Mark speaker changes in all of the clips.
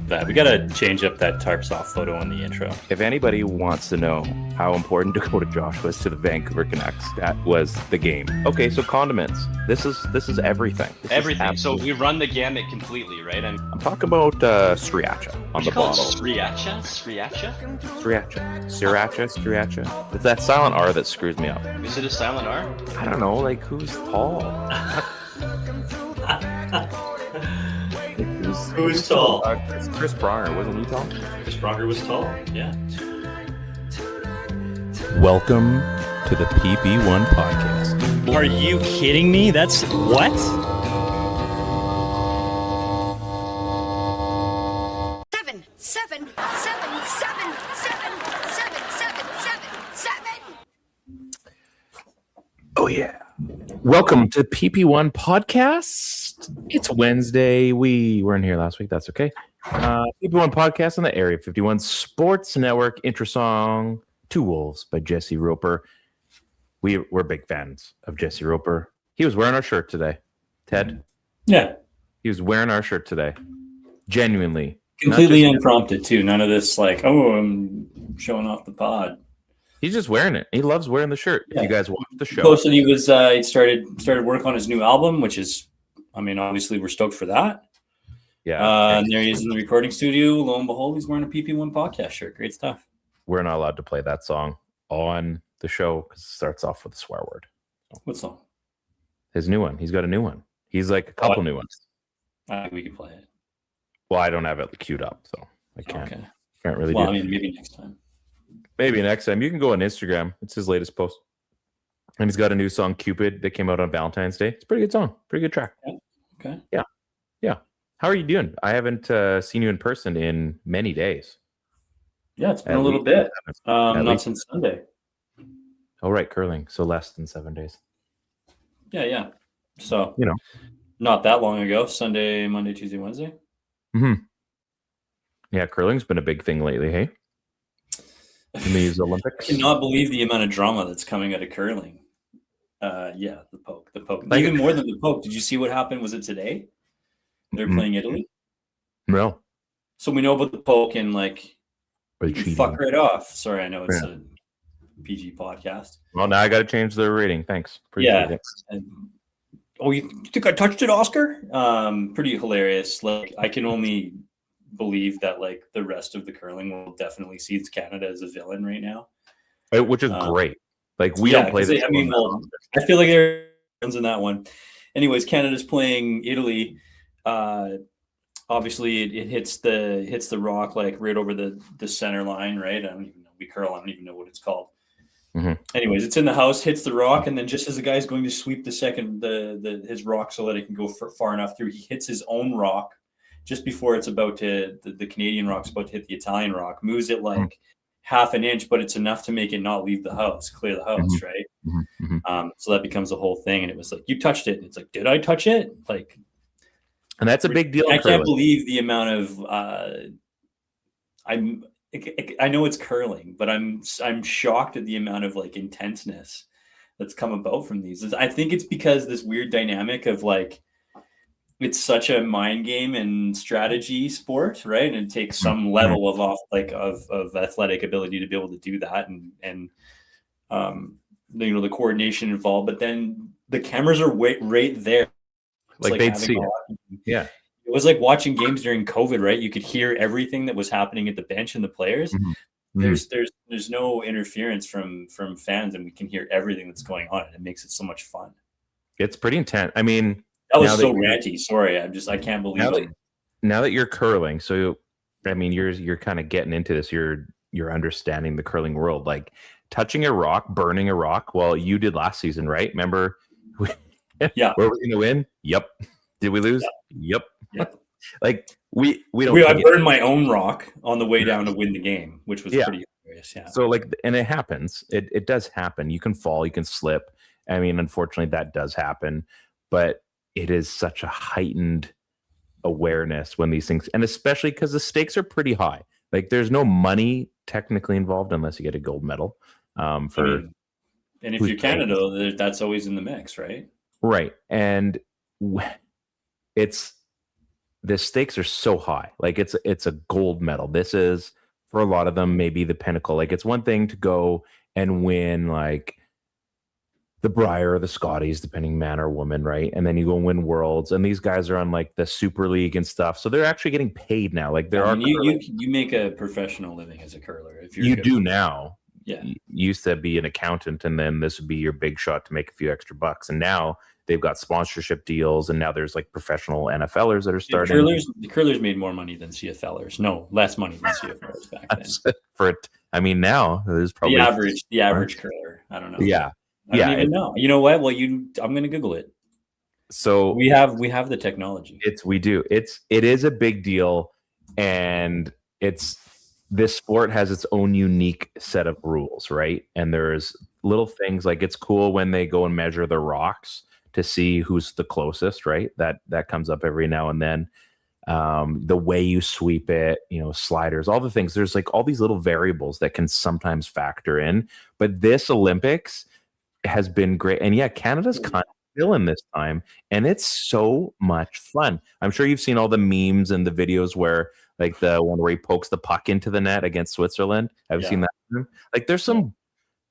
Speaker 1: that. We got to change up that tarps off photo in the intro.
Speaker 2: If anybody wants to know how important Dakota Josh was to the Vancouver Canucks, that was the game. Okay, so condiments. This is everything.
Speaker 1: Everything. So we run the gamut completely, right?
Speaker 2: I'm talking about sriracha on the bottle.
Speaker 1: Sriracha?
Speaker 2: Sriracha. It's that silent R that screws me up.
Speaker 1: Is it a silent R?
Speaker 2: I don't know, like who's tall?
Speaker 1: Who's tall?
Speaker 2: Chris Pronger, wasn't he tall?
Speaker 1: Chris Pronger was tall, yeah.
Speaker 3: Welcome to the PP1 Podcast.
Speaker 1: Are you kidding me? That's what?
Speaker 4: Seven.
Speaker 2: Oh yeah. Welcome to PP1 Podcast. It's Wednesday. We weren't here last week. That's okay. PP1 Podcast on the Area 51 Sports Network. Intro song Two Wolves by Jesse Roper. We're big fans of Jesse Roper. He was wearing our shirt today. Ted?
Speaker 1: Yeah.
Speaker 2: He was wearing our shirt today. Genuinely.
Speaker 1: Completely impromptu, too. None of this like, oh, I'm showing off the pod.
Speaker 2: He's just wearing it. He loves wearing the shirt. Yeah. If you guys watch the show.
Speaker 1: Posted he was he started work on his new album, which is, I mean, obviously we're stoked for that.
Speaker 2: Yeah.
Speaker 1: And there he is in the recording studio. Lo and behold, he's wearing a PP1 Podcast shirt. Great stuff.
Speaker 2: We're not allowed to play that song on the show because it starts off with a swear word.
Speaker 1: What song?
Speaker 2: His new one. He's got a new one. He's like a couple new ones.
Speaker 1: I think we can play it.
Speaker 2: Well, I don't have it queued up, so I can't.
Speaker 1: Okay.
Speaker 2: Can't really
Speaker 1: well,
Speaker 2: do it.
Speaker 1: I mean, maybe next time.
Speaker 2: Maybe next time. You can go on Instagram. It's his latest post. And he's got a new song, Cupid, that came out on Valentine's Day. It's a pretty good song. Pretty good track.
Speaker 1: Yeah. Okay.
Speaker 2: Yeah. How are you doing? I haven't seen you in person in many days.
Speaker 1: Yeah, it's been a little bit. Not since Sunday.
Speaker 2: Oh, right. Curling. So less than 7 days.
Speaker 1: Yeah. So,
Speaker 2: you know,
Speaker 1: not that long ago. Sunday, Monday, Tuesday, Wednesday.
Speaker 2: Mm-hmm. Yeah, curling's been a big thing lately, hey? In these Olympics.
Speaker 1: I cannot believe the amount of drama that's coming out of curling. Yeah, the poke. Like, even more than the poke. Did you see what happened? Was it today? They're playing Italy?
Speaker 2: No.
Speaker 1: So we know about the poke and like fuck right off. Sorry, I know it's a PG podcast.
Speaker 2: Well, now I got to change the rating. Thanks. Appreciate it.
Speaker 1: Oh, you think I touched it, Oscar? Pretty hilarious. Like, I can only believe that like the rest of the curling world definitely sees Canada as a villain right now,
Speaker 2: which is great. Like we don't play this.
Speaker 1: I mean, I feel like there are villains in that one. Anyways, Canada's playing Italy. Obviously, it hits the rock like right over the center line. Right? I don't even know. I don't even know what it's called.
Speaker 2: Mm-hmm.
Speaker 1: Anyways, it's in the house, hits the rock, and then just as the guy's going to sweep his rock so that it can go far enough through, he hits his own rock just before it's about to the Canadian rock's about to hit the Italian rock, moves it like half an inch, but it's enough to make it not leave the house, clear the house, right?
Speaker 2: Mm-hmm.
Speaker 1: So that becomes the whole thing, and it was like, you touched it, and it's like, did I touch it? Like,
Speaker 2: and that's a big deal.
Speaker 1: I can't believe the amount of I know it's curling, but I'm shocked at the amount of like intenseness that's come about from these. I think it's because this weird dynamic of like it's such a mind game and strategy sport, right? And it takes some level of athletic ability to be able to do that, and the coordination involved. But then the cameras are right there.
Speaker 2: Like they'd see it. Yeah.
Speaker 1: It was like watching games during COVID, right? You could hear everything that was happening at the bench and the players. Mm-hmm. There's no interference from fans, and we can hear everything that's going on, and it makes it so much fun.
Speaker 2: It's pretty intense. I mean,
Speaker 1: that was so ranty. Sorry, I can't believe it.
Speaker 2: Now that you're curling, so I mean, you're kind of getting into this. You're understanding the curling world, like touching a rock, burning a rock. Well, you did last season, right? Remember?
Speaker 1: Yeah.
Speaker 2: Were we going to win? Yep. Did we lose? Yep. Like we don't.
Speaker 1: I burned my own rock on the way down to win the game, which was pretty hilarious. Yeah.
Speaker 2: So like, and it happens. It does happen. You can fall. You can slip. I mean, unfortunately, that does happen. But it is such a heightened awareness when these things, and especially because the stakes are pretty high. Like, there's no money technically involved unless you get a gold medal. And
Speaker 1: if you're Canada, that's always in the mix, right?
Speaker 2: Right. And it's the stakes are so high. Like it's a gold medal. This is, for a lot of them, maybe the pinnacle. Like it's one thing to go and win like the Brier or the Scotties, depending man or woman, right? And then you go and win Worlds, and these guys are on like the Super League and stuff. So they're actually getting paid now. Like
Speaker 1: you make a professional living as a curler if you're
Speaker 2: do now.
Speaker 1: Yeah,
Speaker 2: You used to be an accountant, and then this would be your big shot to make a few extra bucks. And now they've got sponsorship deals, and now there's like professional NFLers that are starting.
Speaker 1: The curlers made more money than CFLers. No, less money than CFLers back then.
Speaker 2: Now there's probably
Speaker 1: the average curler. I don't know.
Speaker 2: Yeah.
Speaker 1: I don't even know. You know what? Well, I'm going to Google it.
Speaker 2: So
Speaker 1: we have the technology.
Speaker 2: We do. It is a big deal, and this sport has its own unique set of rules, right? And there's little things like it's cool when they go and measure the rocks to see who's the closest, right? That comes up every now and then. The way you sweep it, sliders, all the things. There's like all these little variables that can sometimes factor in. But this Olympics has been great. And yeah, Canada's kind of still in this time, and it's so much fun. I'm sure you've seen all the memes and the videos where like the one where he pokes the puck into the net against Switzerland. Have you seen that? Like there's some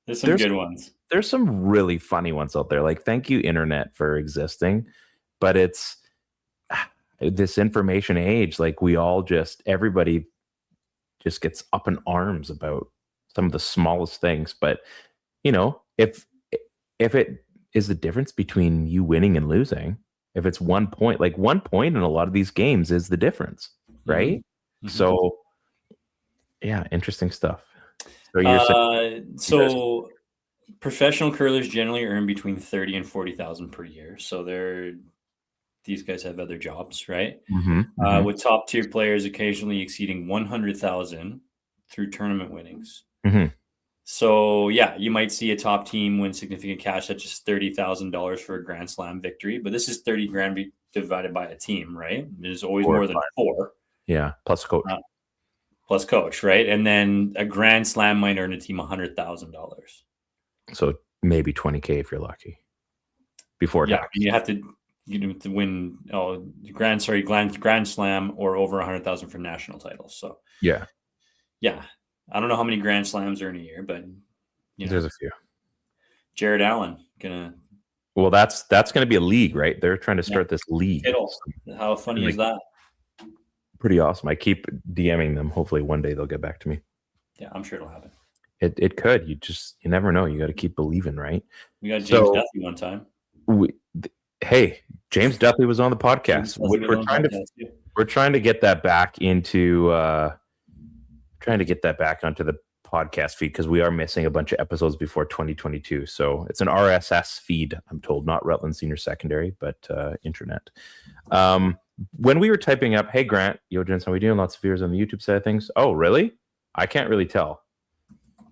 Speaker 1: good ones. There's
Speaker 2: some really funny ones out there. Like, thank you, internet, for existing. But it's this information age. Like everybody just gets up in arms about some of the smallest things. But if it is the difference between you winning and losing, if it's 1 point, like 1 point in a lot of these games is the difference, right? Mm-hmm. So, yeah, interesting stuff. So you're
Speaker 1: saying, professional curlers generally earn between 30 and 40,000 per year. So these guys have other jobs, right?
Speaker 2: Mm-hmm.
Speaker 1: With top tier players occasionally exceeding 100,000 through tournament winnings.
Speaker 2: Mm-hmm.
Speaker 1: So yeah, you might see a top team win significant cash, such as $30,000 for a Grand Slam victory. But this is 30 grand divided by a team, right? There's always more than 4.
Speaker 2: Yeah, plus
Speaker 1: coach, right? And then a Grand Slam might earn a team $100,000.
Speaker 2: So maybe 20K if you're lucky. Before tax.
Speaker 1: You have to win Grand Slam or over 100,000 for national titles. So yeah. I don't know how many Grand Slams are in a year, but
Speaker 2: there's a few.
Speaker 1: Jared Allen
Speaker 2: Well, that's gonna be a league, right? They're trying to start this league.
Speaker 1: How funny is that?
Speaker 2: Pretty awesome. I keep DMing them. Hopefully one day they'll get back to me.
Speaker 1: Yeah, I'm sure it'll happen.
Speaker 2: It could. You never know. You got to keep believing, right?
Speaker 1: We got James Duthie one time.
Speaker 2: Hey, James Duthie was on the podcast. We're trying to get that back into onto the podcast feed, because we are missing a bunch of episodes before 2022. So it's an RSS feed, I'm told, not Rutland Senior Secondary, but internet. When we were typing up, hey Grant, yo Jens, how we doing? Lots of viewers on the YouTube side of things. Oh, really? I can't really tell.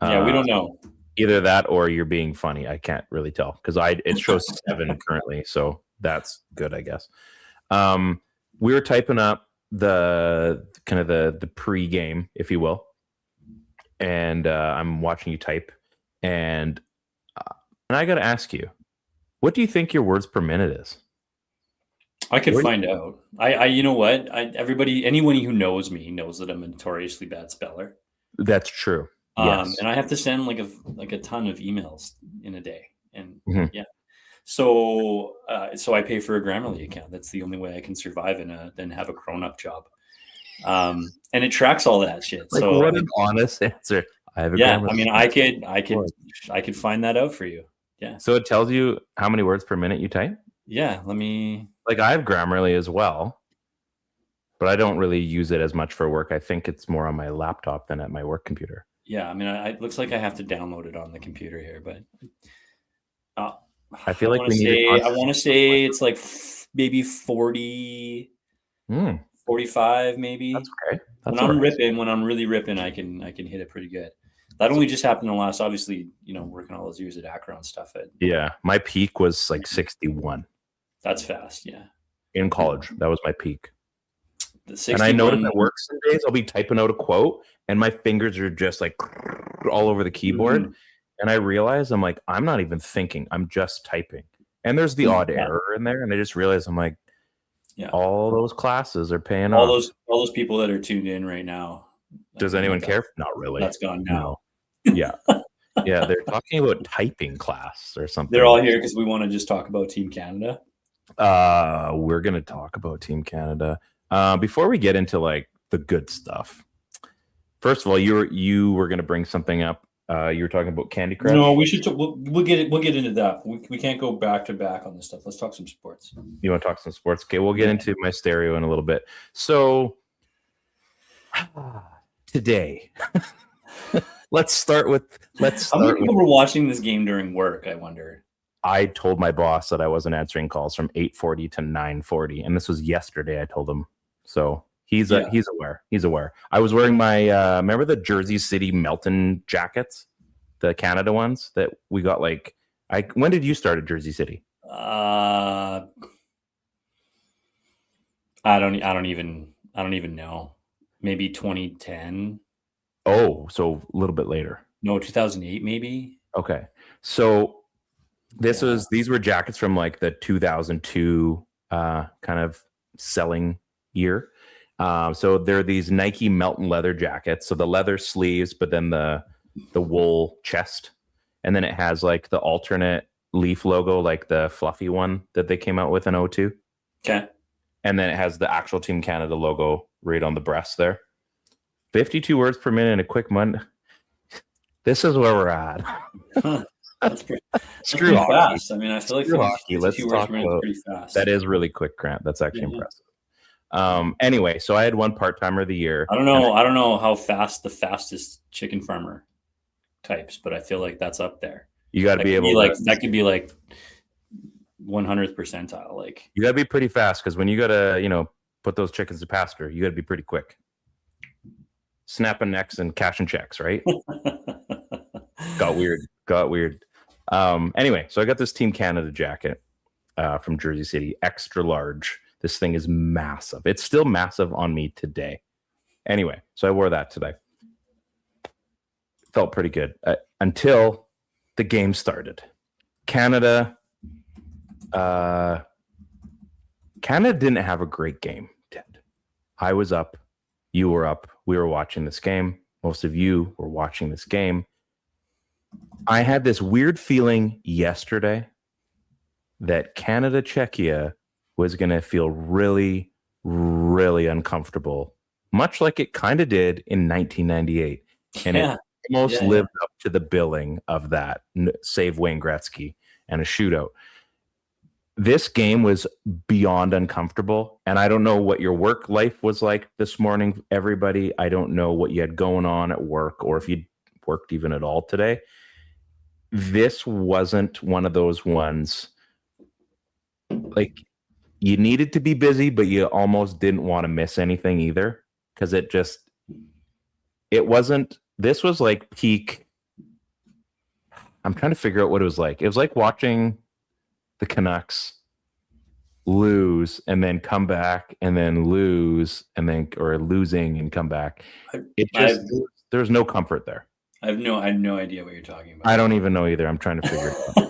Speaker 1: Yeah, we don't know.
Speaker 2: Either that or you're being funny. I can't really tell because it shows 7 currently, so that's good, I guess. We were typing up the kind of the pre-game, if you will, and I'm watching you type, and I got to ask you, what do you think your words per minute is?
Speaker 1: I could find out. You know what? Anyone who knows me knows that I'm a notoriously bad speller.
Speaker 2: That's true. Yes.
Speaker 1: And I have to send like a ton of emails in a day, and so I pay for a Grammarly account. That's the only way I can survive and have a grown-up job. And it tracks all that shit.
Speaker 2: Like, so what an honest answer. I have a Grammarly.
Speaker 1: I mean, I could find that out for you. Yeah.
Speaker 2: So it tells you how many words per minute you type?
Speaker 1: Yeah.
Speaker 2: I have Grammarly as well, but I don't really use it as much for work. I think it's more on my laptop than at my work computer.
Speaker 1: Yeah, I mean, it looks like I have to download it on the computer here, but
Speaker 2: I feel like
Speaker 1: I want to say it's like maybe 40, 45, maybe. That's
Speaker 2: okay.
Speaker 1: When I'm really ripping, I can hit it pretty good. That only just happened in the last, obviously, working all those years at Akron stuff.
Speaker 2: Yeah, my peak was like 61.
Speaker 1: That's fast, yeah.
Speaker 2: In college, that was my peak. And I noticed at work some days I'll be typing out a quote and my fingers are just like all over the keyboard. Mm-hmm. And I realize I'm like, I'm not even thinking. I'm just typing. And there's the odd error in there. And I just realized I'm like,
Speaker 1: Yeah.
Speaker 2: All those classes are paying
Speaker 1: all
Speaker 2: off.
Speaker 1: those people that are tuned in right now.
Speaker 2: Does anyone care? Not really.
Speaker 1: That's gone now.
Speaker 2: No. Yeah. Yeah, they're talking about typing class or something.
Speaker 1: They're all here because we want to just talk about Team Canada.
Speaker 2: We're going to talk about Team Canada. Before we get into like the good stuff, first of all, you were going to bring something up. You were talking about Candy Crush.
Speaker 1: No, we should. We'll get into that. We can't go back to back on this stuff. Let's talk some sports.
Speaker 2: You want to talk some sports? Okay, we'll get into my stereo in a little bit. So today, let's start with. How many people were watching this game during work? I wonder. I told my boss that I wasn't answering calls from 8:40 to 9:40, and this was yesterday. I told him, so he's aware. He's aware. I was wearing my remember the Jersey City Melton jackets, the Canada ones that we got. Like, when did you start at Jersey City?
Speaker 1: I don't even know. Maybe 2010.
Speaker 2: Oh, so a little bit later.
Speaker 1: No, 2008 maybe.
Speaker 2: Okay, so. These were jackets from like the 2002 kind of selling year. So they're these Nike Melton leather jackets. So the leather sleeves, but then the wool chest, and then it has like the alternate leaf logo, like the fluffy one that they came out with in 2002.
Speaker 1: Okay.
Speaker 2: And then it has the actual Team Canada logo right on the breast there. 52 words per minute in a quick month. This is where we're at.
Speaker 1: Huh. That's pretty
Speaker 2: Screw hockey.
Speaker 1: fast. I mean, I feel like
Speaker 2: hockey. Let's talk about
Speaker 1: pretty fast.
Speaker 2: that. Is really quick, Grant. That's actually impressive. Anyway, so I had one part-timer of the year.
Speaker 1: I don't know how fast the fastest chicken farmer types, but I feel like that's up there.
Speaker 2: You got to be able to,
Speaker 1: that could be like 100th percentile. Like, you
Speaker 2: got to be pretty fast because when you got to put those chickens to pasture, you got to be pretty quick. Snapping necks and cashing checks, right? Got weird. Anyway, so I got this Team Canada jacket from Jersey City, extra large. This thing is massive. It's still massive on me today. Anyway, so I wore that today. Felt pretty good until the game started. Canada didn't have a great game, Ted. I was up. You were up. We were watching this game. Most of you were watching this game. I had this weird feeling yesterday that Canada-Czechia was going to feel really, really uncomfortable, much like it kind of did in 1998. And it almost lived up to the billing of that, save Wayne Gretzky and a shootout. This game was beyond uncomfortable, and I don't know what your work life was like this morning, everybody. I don't know what you had going on at work or if you worked even at all today. This wasn't one of those ones like you needed to be busy, but you almost didn't want to miss anything either because it wasn't. This was like peak. I'm trying to figure out what it was like. It was like watching the Canucks lose and then come back and then lose and then or losing and come back. There's no comfort there.
Speaker 1: I have no idea what you're talking about.
Speaker 2: I don't even know either. I'm trying to figure it out.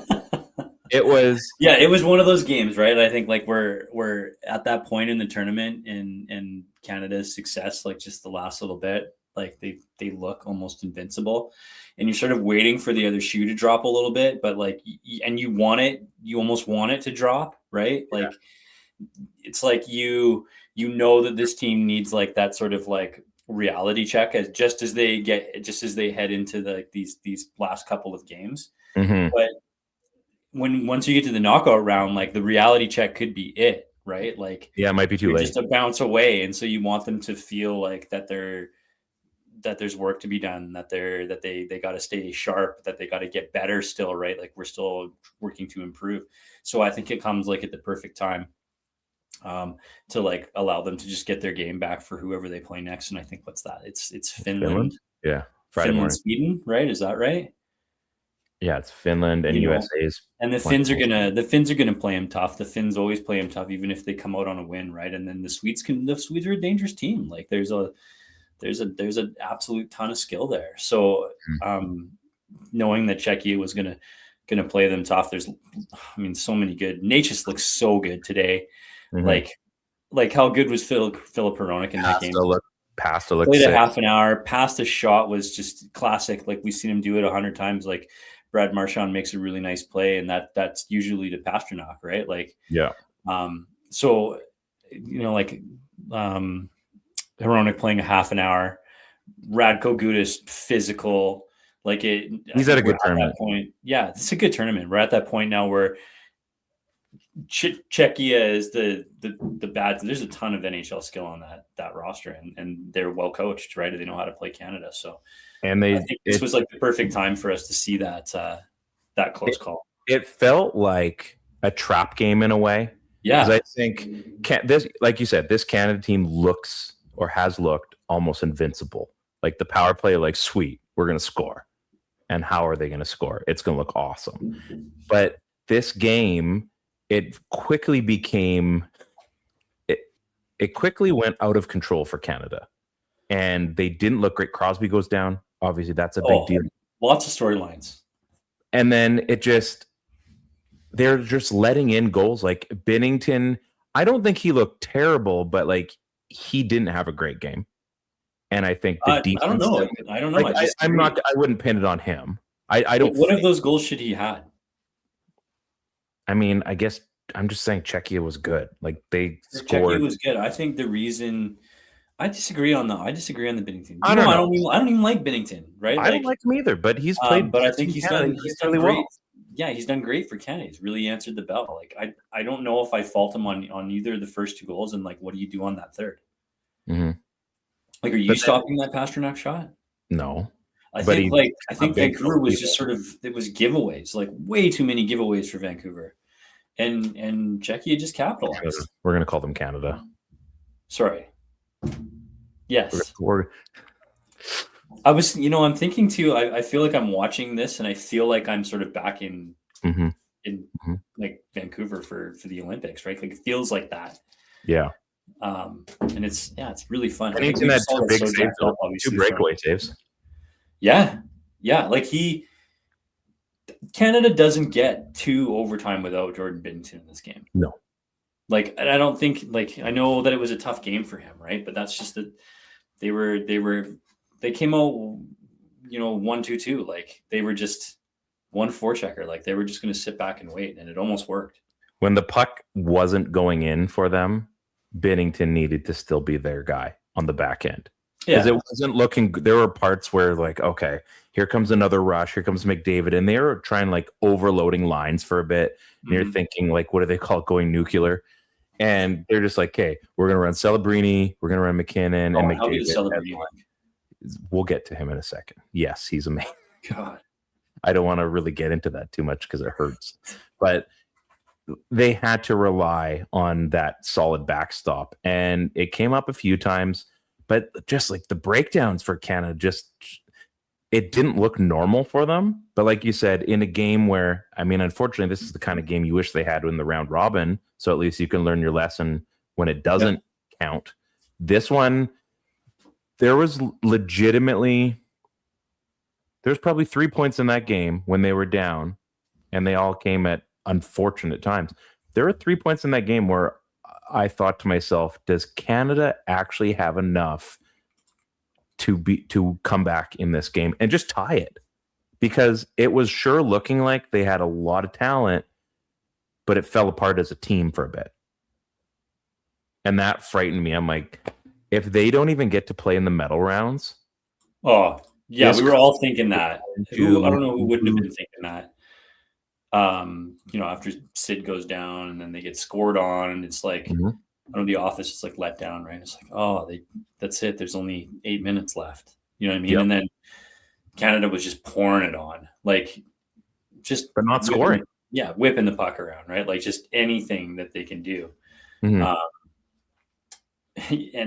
Speaker 2: It was
Speaker 1: one of those games, right? I think like we're at that point in the tournament and Canada's success, like just the last little bit, like they look almost invincible, and you're sort of waiting for the other shoe to drop a little bit, but like and you almost want it to drop, right? Like it's like you know that this team needs like that sort of like reality check just as they head into these last couple of games.
Speaker 2: Mm-hmm.
Speaker 1: But once you get to the knockout round, like the reality check could be it, right? Like,
Speaker 2: it might be too late,
Speaker 1: just a bounce away. And so you want them to feel like that there's work to be done, that they got to stay sharp, that they got to get better still, right? Like we're still working to improve. So I think it comes like at the perfect time to like allow them to just get their game back for whoever they play next. And I think what's that? It's Finland.
Speaker 2: Yeah. Friday
Speaker 1: Finland,
Speaker 2: morning.
Speaker 1: Sweden, right? Is that right?
Speaker 2: Yeah, it's Finland and USA's.
Speaker 1: And the Finns are gonna play them tough. The Finns always play them tough, even if they come out on a win, right? And then the Swedes are a dangerous team. Like there's an absolute ton of skill there. So knowing that Czechia was gonna play them tough, so many good. Nate just looks so good today.
Speaker 2: Mm-hmm.
Speaker 1: Like Like, how good was Philip Hronek in that game?
Speaker 2: Pasta looked
Speaker 1: Played
Speaker 2: sick.
Speaker 1: a half an hour. Pasta shot was just classic. Like, we've seen him do it 100 times. Like, Brad Marchand makes a really nice play, and that's usually to Pasternak, right? Like,
Speaker 2: Yeah.
Speaker 1: So, like Hronek playing a half an hour, Radko Gudas physical. Like,
Speaker 2: he's at a good tournament.
Speaker 1: That point. Yeah, it's a good tournament. We're at that point now where Czechia is the bad. There's a ton of NHL skill on that roster, and they're well coached, right? They know how to play Canada. So,
Speaker 2: and
Speaker 1: I think this was like the perfect time for us to see that close call.
Speaker 2: It felt like a trap game in a way.
Speaker 1: Yeah,
Speaker 2: because I think this, like you said, this Canada team looks or has looked almost invincible. Like the power play, like sweet, we're going to score. And how are they going to score? It's going to look awesome. But this game, it quickly became, it quickly went out of control for Canada. And they didn't look great. Crosby goes down. Obviously, that's a big deal.
Speaker 1: Lots of storylines.
Speaker 2: And then they're just letting in goals. Like Binnington, I don't think he looked terrible, but like he didn't have a great game. And I think the defense.
Speaker 1: I don't know. I don't know.
Speaker 2: Like, I wouldn't pin it on him. I don't.
Speaker 1: What of those goals should he had?
Speaker 2: I mean, I guess I'm just saying Czechia was good. Like they scored.
Speaker 1: Czechia was good. I think the reason I disagree on the Binnington.
Speaker 2: I don't
Speaker 1: even like Binnington, right?
Speaker 2: I don't like him either, but he's played.
Speaker 1: But I think he's done
Speaker 2: really
Speaker 1: great.
Speaker 2: Well.
Speaker 1: Yeah, he's done great for Canada. He's really answered the bell. Like I don't know if I fault him on either of the first two goals, and like what do you do on that third?
Speaker 2: Mm-hmm.
Speaker 1: Like, are you stopping that Pasternak shot?
Speaker 2: No.
Speaker 1: I think Vancouver was just sort of, it was giveaways, like way too many giveaways for Vancouver. And Czechia just capitalized.
Speaker 2: We're going to call them Canada.
Speaker 1: Sorry. Yes.
Speaker 2: We're
Speaker 1: I was, I'm thinking too, I feel like I'm watching this and I feel like I'm sort of back in like Vancouver for the Olympics, right? Like it feels like that.
Speaker 2: Yeah.
Speaker 1: And it's really fun.
Speaker 2: Anything that's two big saves, two breakaway saves.
Speaker 1: Yeah. Like Canada doesn't get to overtime without Jordan Binnington in this game.
Speaker 2: No.
Speaker 1: Like, and I don't think, like, I know that it was a tough game for him, right? But that's just that they came out, 1-2-2. Like they were just 1-4 checker. Like they were just going to sit back and wait, and it almost worked.
Speaker 2: When the puck wasn't going in for them, Binnington needed to still be their guy on the back end. Because it wasn't looking, there were parts where like, okay, here comes another rush, here comes McDavid, and they were trying like overloading lines for a bit. And you're thinking like, what do they call it, going nuclear? And they're just like, okay, we're going to run Celebrini, we're going to run McKinnon and McDavid. We'll get to him in a second. Yes, he's amazing.
Speaker 1: God.
Speaker 2: I don't want to really get into that too much because it hurts. But they had to rely on that solid backstop. And it came up a few times. But just like the breakdowns for Canada, it didn't look normal for them. But like you said, in a game where, I mean, unfortunately, this is the kind of game you wish they had in the round robin. So at least you can learn your lesson when it doesn't count. This one, there's probably 3 points in that game when they were down, and they all came at unfortunate times. There were 3 points in that game where I thought to myself, does Canada actually have enough to come back in this game and just tie it? Because it was sure looking like they had a lot of talent, but it fell apart as a team for a bit. And that frightened me. I'm like, if they don't even get to play in the medal rounds.
Speaker 1: Oh, yeah, we were all thinking that. I don't know who wouldn't have been thinking that. After Sid goes down and then they get scored on, and it's like, I don't know, the office is like let down, right? It's like, oh, that's it. There's only 8 minutes left. You know what I mean? Yep. And then Canada was just pouring it on, like
Speaker 2: but not scoring.
Speaker 1: Whipping the puck around, right? Like just anything that they can do. And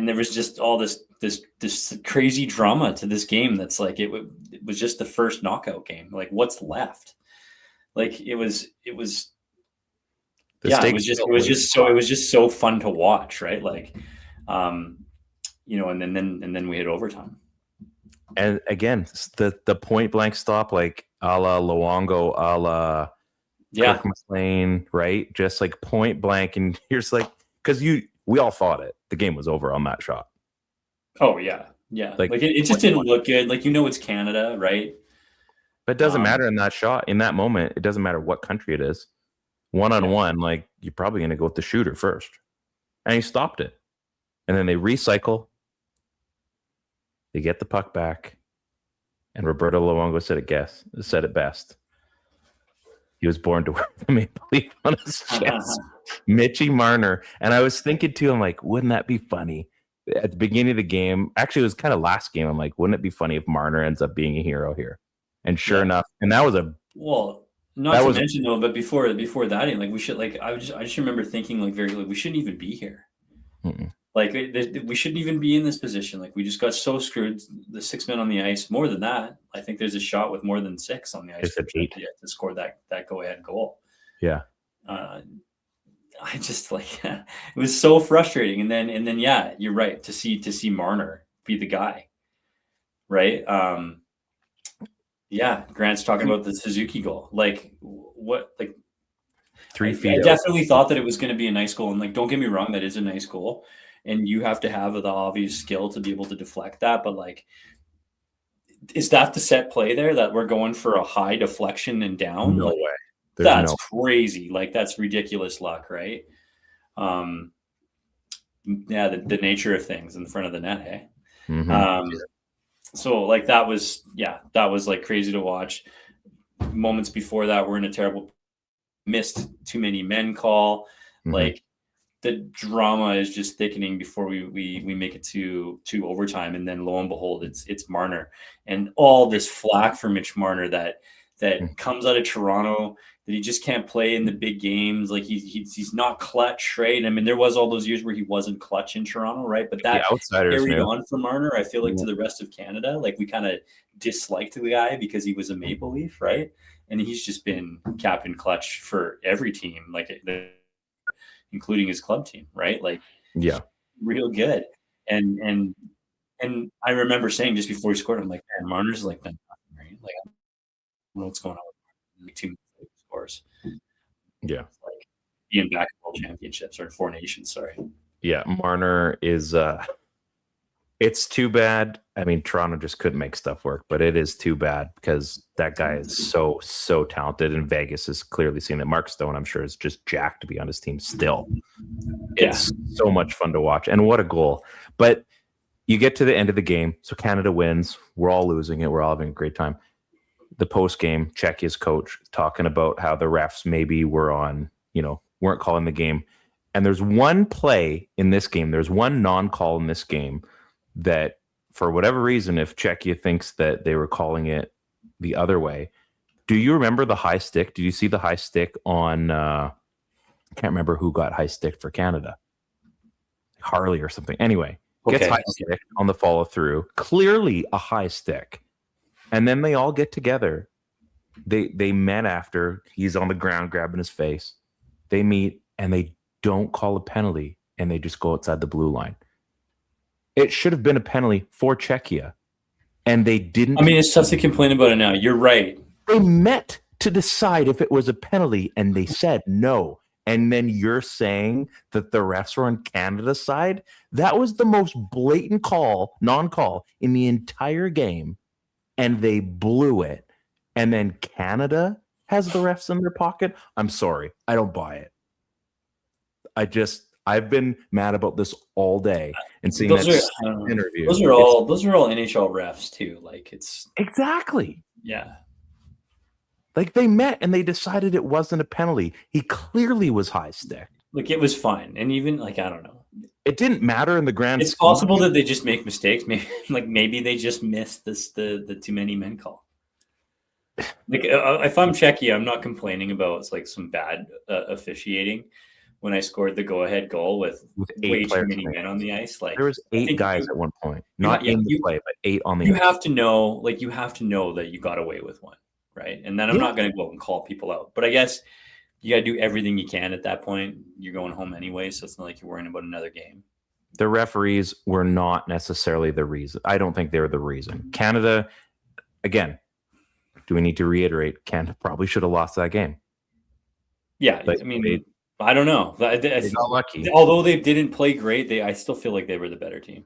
Speaker 1: there was just all this crazy drama to this game. That's like, it was just the first knockout game. Like what's left? Like it was just so fun to watch, right? Like, and then we hit overtime.
Speaker 2: And again, the point blank stop, like a la Luongo, a la Kirk McLean, right? Just like point blank, and here's like, because we all thought it. The game was over on that shot.
Speaker 1: Oh yeah. Like it just didn't look good. Like, it's Canada, right?
Speaker 2: But it doesn't matter in that shot. In that moment, it doesn't matter what country it is. One-on-one, like, you're probably going to go with the shooter first. And he stopped it. And then they recycle. They get the puck back. And Roberto Luongo said it best. He was born to wear the maple leaf on his chest. Mitchie Marner. And I was thinking, too, I'm like, wouldn't that be funny? At the beginning of the game, actually, it was kind of last game. I'm like, wouldn't it be funny if Marner ends up being a hero here? And sure enough, and that was a...
Speaker 1: Well, not to mention, though, but before that, like, we should, like, I just remember thinking, like, we shouldn't even be here.
Speaker 2: Mm-mm.
Speaker 1: Like, we shouldn't even be in this position. Like, we just got so screwed. The 6 men on the ice, more than that. I think there's a shot with more than 6 on the ice to score that go-ahead goal.
Speaker 2: Yeah.
Speaker 1: I just, like, it was so frustrating. And then, yeah, you're right. To see Marner be the guy, right? Yeah, Grant's talking about the Suzuki goal. Like, what? Like,
Speaker 2: 3 feet.
Speaker 1: I definitely thought that it was going to be a nice goal. And, like, don't get me wrong, that is a nice goal. And you have to have the obvious skill to be able to deflect that. But, like, is that the set play there that we're going for a high deflection and down?
Speaker 2: No
Speaker 1: like,
Speaker 2: way.
Speaker 1: That's crazy. Like, that's ridiculous luck, right? Yeah, the nature of things in front of the net, hey?
Speaker 2: Mm-hmm.
Speaker 1: So, like, that was like crazy to watch. Moments before that, we're in a terrible missed too many men call.
Speaker 2: Mm-hmm.
Speaker 1: Like, the drama is just thickening before we make it to overtime, and then lo and behold, it's Marner, and all this flack for Mitch Marner that comes out of Toronto, that he just can't play in the big games. Like, he's not clutch, right? I mean, there was all those years where he wasn't clutch in Toronto, right? But that carried on for Marner, I feel like, to the rest of Canada. Like, we kind of disliked the guy because he was a Maple Leaf, right? And he's just been captain clutch for every team, like, including his club team, right? Like,
Speaker 2: yeah,
Speaker 1: real good. And I remember saying just before he scored, I'm like, man, Marner's like done nothing, right? Like, I don't know what's going on with like 2 scores.
Speaker 2: Yeah,
Speaker 1: like being back in World Championships or 4 Nations. Sorry. Yeah,
Speaker 2: Marner is. It's too bad. I mean, Toronto just couldn't make stuff work, but it is too bad because that guy is so talented, and Vegas has clearly seen it. Mark Stone, I'm sure, is just jacked to be on his team still. It's so much fun to watch, and what a goal! But you get to the end of the game, so Canada wins. We're all losing it. We're all having a great time. The post game, Czechia's coach talking about how the refs maybe were weren't calling the game, and there's one play in this game. There's one non-call in this game that, for whatever reason, if Czechia thinks that they were calling it the other way. Do you remember the high stick? Did you see the high stick on I can't remember who got high stick for Canada. Harley or something. Anyway, gets high stick on the follow through. Clearly a high stick. And then they all get together. They met after. He's on the ground grabbing his face. They meet and they don't call a penalty, and they just go outside the blue line. It should have been a penalty for Czechia, and they didn't.
Speaker 1: I mean, it's tough to complain about it now. You're right.
Speaker 2: They met to decide if it was a penalty, and they said no. And then you're saying that the refs were on Canada's side? That was the most blatant non-call in the entire game, and they blew it. And then Canada has the refs in their pocket? I'm sorry. I don't buy it. I've been mad about this all day and seeing that interview.
Speaker 1: Those are all NHL refs too. Like, it's
Speaker 2: exactly.
Speaker 1: Yeah.
Speaker 2: Like, they met and they decided it wasn't a penalty. He clearly was high stick.
Speaker 1: Like, it was fine. And even, like, I don't know.
Speaker 2: It didn't matter in the grand
Speaker 1: It's possible that they just make mistakes. Maybe they just missed the too many men call. Like, if I'm Czechia, I'm not complaining about like some bad officiating. When I scored the go-ahead goal with way too many men on the ice, like,
Speaker 2: there was 8 guys at one point, not in the play, but 8 on the ice.
Speaker 1: You have to know that you got away with one, right? And then I'm not going to go out and call people out, but I guess you got to do everything you can at that point. You're going home anyway, so it's not like you're worrying about another game.
Speaker 2: The referees were not necessarily the reason. I don't think they were the reason. Canada, again, do we need to reiterate? Canada probably should have lost that game.
Speaker 1: Yeah, I mean. I don't know.
Speaker 2: They got lucky.
Speaker 1: Although they didn't play great, I still feel like they were the better team.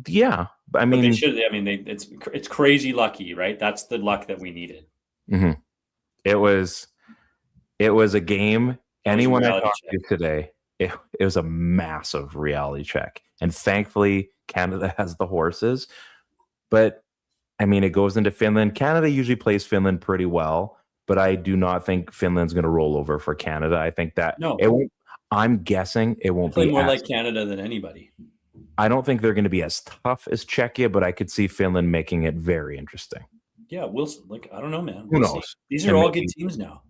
Speaker 2: Yeah, I mean,
Speaker 1: but they should. I mean, it's crazy lucky, right? That's the luck that we needed.
Speaker 2: Mm-hmm. It was a game. Anyone I talked to today, it was a massive reality check, and thankfully Canada has the horses. But I mean, it goes into Finland. Canada usually plays Finland pretty well, but I do not think Finland's going to roll over for Canada. I think that I'm guessing it won't be
Speaker 1: more like Canada than anybody.
Speaker 2: I don't think they're going to be as tough as Czechia, but I could see Finland making it very interesting.
Speaker 1: Yeah, I don't know, man.
Speaker 2: Who knows?
Speaker 1: See. These are all good teams now,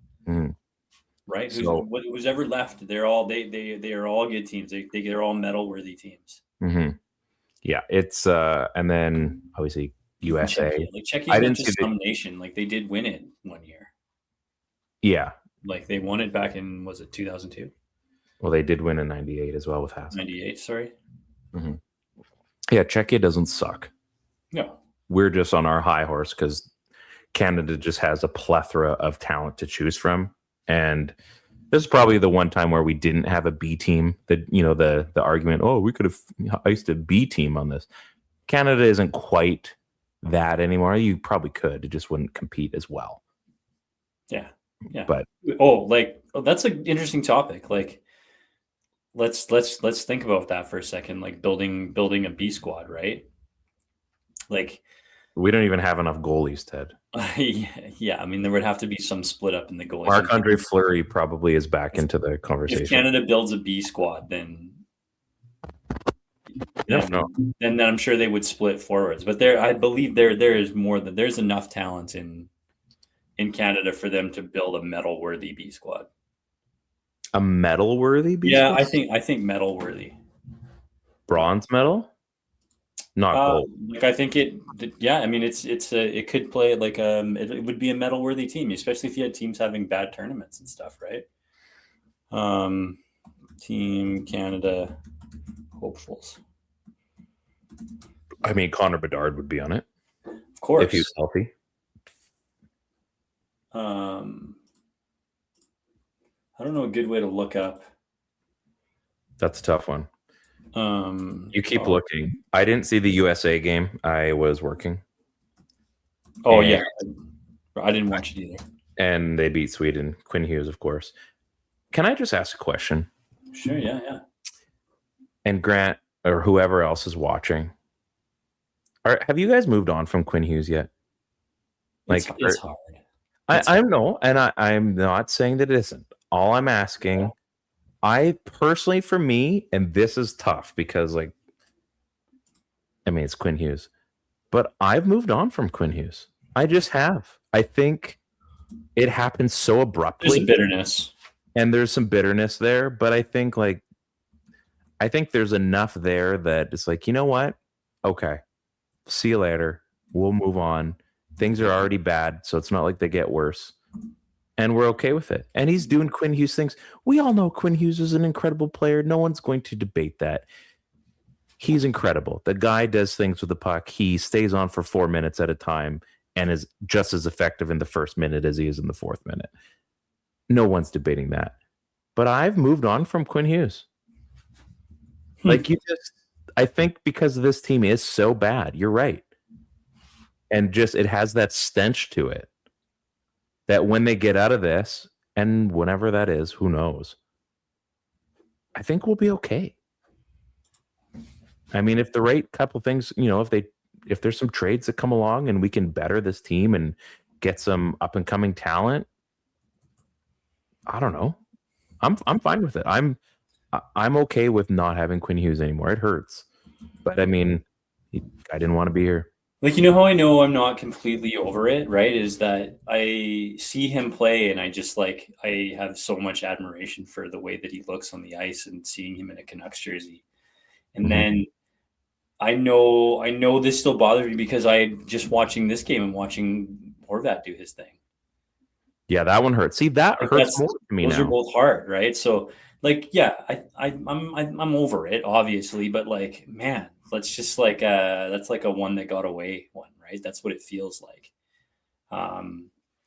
Speaker 1: right?
Speaker 2: So,
Speaker 1: who's ever left? They're all they are all good teams. They're all medal-worthy teams.
Speaker 2: Mm-hmm. Yeah, it's and then obviously USA.
Speaker 1: Czechia not just some nation. Like they did win it one year.
Speaker 2: Yeah,
Speaker 1: like they won it back in, was it 2002?
Speaker 2: Well, they did win in '98 as well with Haas.
Speaker 1: 98, sorry.
Speaker 2: Mm-hmm. Yeah, Czechia doesn't suck.
Speaker 1: No,
Speaker 2: we're just on our high horse because Canada just has a plethora of talent to choose from, and this is probably the one time where we didn't have a B team. That the argument, we could have iced a B team on this. Canada isn't quite that anymore. You probably could; it just wouldn't compete as well.
Speaker 1: Yeah.
Speaker 2: But
Speaker 1: that's an interesting topic. Like, let's think about that for a second. Like building a B squad, right? Like,
Speaker 2: we don't even have enough goalies, Ted.
Speaker 1: Yeah, I mean, there would have to be some split up in the goalies.
Speaker 2: Marc-Andre Fleury probably is back into the conversation.
Speaker 1: If Canada builds a B squad, then I'm sure they would split forwards. But I believe there is more than there's enough talent in Canada for them to build a medal-worthy B squad.
Speaker 2: A medal-worthy B squad?
Speaker 1: Yeah, I think medal-worthy.
Speaker 2: Bronze medal? Not gold.
Speaker 1: Like I think it could play like it would be a medal-worthy team, especially if you had teams having bad tournaments and stuff, right? Team Canada hopefuls.
Speaker 2: I mean, Connor Bedard would be on it,
Speaker 1: of course,
Speaker 2: if he was healthy.
Speaker 1: I don't know a good way to look up.
Speaker 2: That's a tough one. You keep looking. I didn't see the USA game. I was working.
Speaker 1: Oh, yeah. I didn't watch it either.
Speaker 2: And they beat Sweden. Quinn Hughes, of course. Can I just ask a question?
Speaker 1: Sure, yeah. And
Speaker 2: Grant, or whoever else is watching, have you guys moved on from Quinn Hughes yet?
Speaker 1: Like, it's hard.
Speaker 2: I know, and I'm not saying that it isn't. All I'm asking, I personally, for me, and this is tough because, like, I mean, it's Quinn Hughes, but I've moved on from Quinn Hughes. I just have. I think it happened so abruptly.
Speaker 1: There's a bitterness.
Speaker 2: And there's some bitterness there, but I think there's enough there that it's like, you know what? Okay, see you later. We'll move on. Things are already bad, so it's not like they get worse. And we're okay with it. And he's doing Quinn Hughes things. We all know Quinn Hughes is an incredible player. No one's going to debate that. He's incredible. The guy does things with the puck. He stays on for 4 minutes at a time and is just as effective in the first minute as he is in the fourth minute. No one's debating that. But I've moved on from Quinn Hughes. I think because this team is so bad, you're right. And just it has that stench to it that when they get out of this, and whenever that is, who knows? I think we'll be okay. I mean, if the right couple things, if there's some trades that come along and we can better this team and get some up and coming talent, I don't know. I'm fine with it. I'm okay with not having Quinn Hughes anymore. It hurts, but I mean, I didn't want to be here.
Speaker 1: Like, how I know I'm not completely over it, right, is that I see him play and I just I have so much admiration for the way that he looks on the ice and seeing him in a Canucks jersey. And then I know this still bothers me because I just watching this game and watching Horvat do his thing. Yeah,
Speaker 2: that one hurts. See, that hurts more to me now.
Speaker 1: Those are both hard, right? So, I'm over it, obviously, but man, let's just that's like a one that got away one, right? That's what it feels like.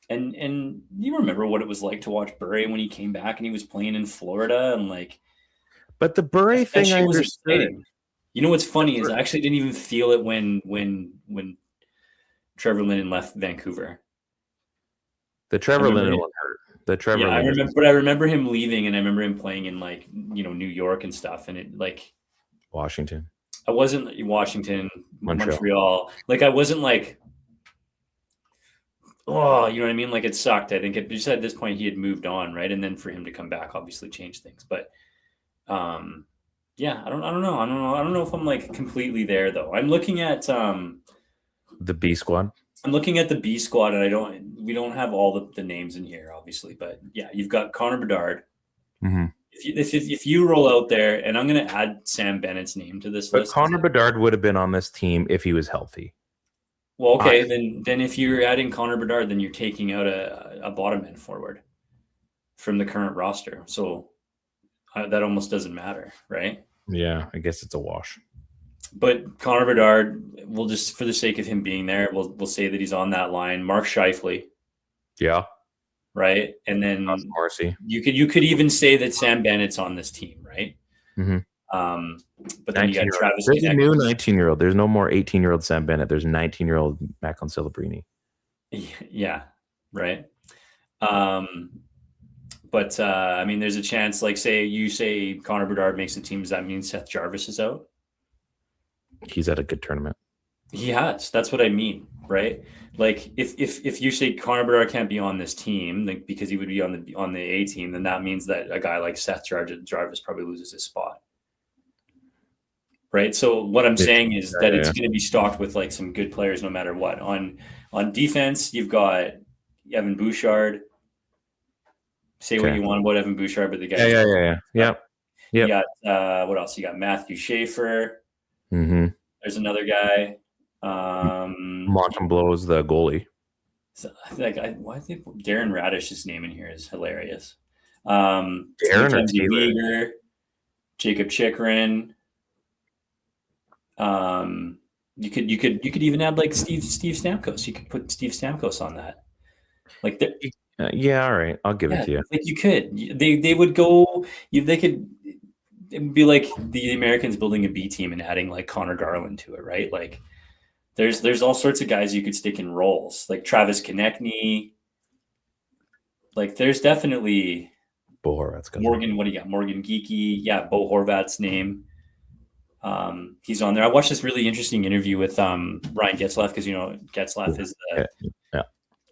Speaker 1: And you remember what it was like to watch Bure when he came back and he was playing in Florida and like.
Speaker 2: But the Bure
Speaker 1: That
Speaker 2: thing, I
Speaker 1: shit was
Speaker 2: understood.
Speaker 1: exciting. You know what's funny is I actually didn't even feel it when Trevor Linden left Vancouver.
Speaker 2: The Trevor
Speaker 1: remember
Speaker 2: Linden
Speaker 1: it.
Speaker 2: one hurt. The Trevor
Speaker 1: I
Speaker 2: Linden.
Speaker 1: remember him leaving, and I remember him playing in like New York and stuff. And it like
Speaker 2: Washington.
Speaker 1: I wasn't Washington,
Speaker 2: Montreal.
Speaker 1: Montreal. Like I wasn't like, oh, you know what I mean? Like it sucked. I think it just at this point he had moved on, right? And then for him to come back obviously changed things. But yeah, I don't know if I'm like completely there though. I'm looking at
Speaker 2: The B squad.
Speaker 1: I'm looking at the B squad, and we don't have all the names in here, obviously, but yeah, you've got Connor Bedard.
Speaker 2: Mm-hmm.
Speaker 1: If you roll out there, and I'm going to add Sam Bennett's name to this
Speaker 2: But
Speaker 1: list.
Speaker 2: Connor Bedard would have been on this team if he was healthy.
Speaker 1: Well, okay, then if you're adding Connor Bedard, then you're taking out a bottom end forward from the current roster. So that almost doesn't matter, right?
Speaker 2: Yeah, I guess it's a wash.
Speaker 1: But Connor Bedard, we'll just, for the sake of him being there, we'll say that he's on that line. Mark Scheifele,
Speaker 2: Yeah.
Speaker 1: right? And then
Speaker 2: Marcy.
Speaker 1: you could even say that Sam Bennett's on this team, right?
Speaker 2: Mm-hmm.
Speaker 1: But then you got Travis.
Speaker 2: There's a new 19-year-old. There's no more 18-year-old Sam Bennett. There's 19-year-old Macklin Celebrini.
Speaker 1: Yeah, right. But I mean, there's a chance. Like, say Connor Bedard makes the team. Does that mean Seth Jarvis is out?
Speaker 2: He's at a good tournament.
Speaker 1: He has. That's what I mean, right? Like, if you say Connor Bedard can't be on this team, like, because he would be on the A team, then that means that a guy like Seth Jarvis probably loses his spot, right? So what I'm saying is that it's going to be stocked with like some good players, no matter what. On defense, you've got Evan Bouchard. Say what you want about Evan Bouchard, but the guy.
Speaker 2: Yeah.
Speaker 1: You got what else? You got Matthew Schaefer.
Speaker 2: Mm-hmm.
Speaker 1: There's another guy.
Speaker 2: Montembeau is the goalie.
Speaker 1: So, like, why think Darren Radish's name in here is hilarious.
Speaker 2: Darren or Taylor?
Speaker 1: Jacob Chikrin. You could even add like Steve Stamkos. You could put Steve Stamkos on that. Like,
Speaker 2: yeah, all right, I'll give it to you.
Speaker 1: Like you could. They would go. They could. It would be like the Americans building a B team and adding like Connor Garland to it, right? Like there's all sorts of guys you could stick in roles, like Travis Konechny. Like there's definitely
Speaker 2: Bo Horvat's got
Speaker 1: Morgan. What do you got? Morgan Geeky. Yeah, Bo Horvat's name. He's on there. I watched this really interesting interview with Ryan Getzlaff, because Getzlaff is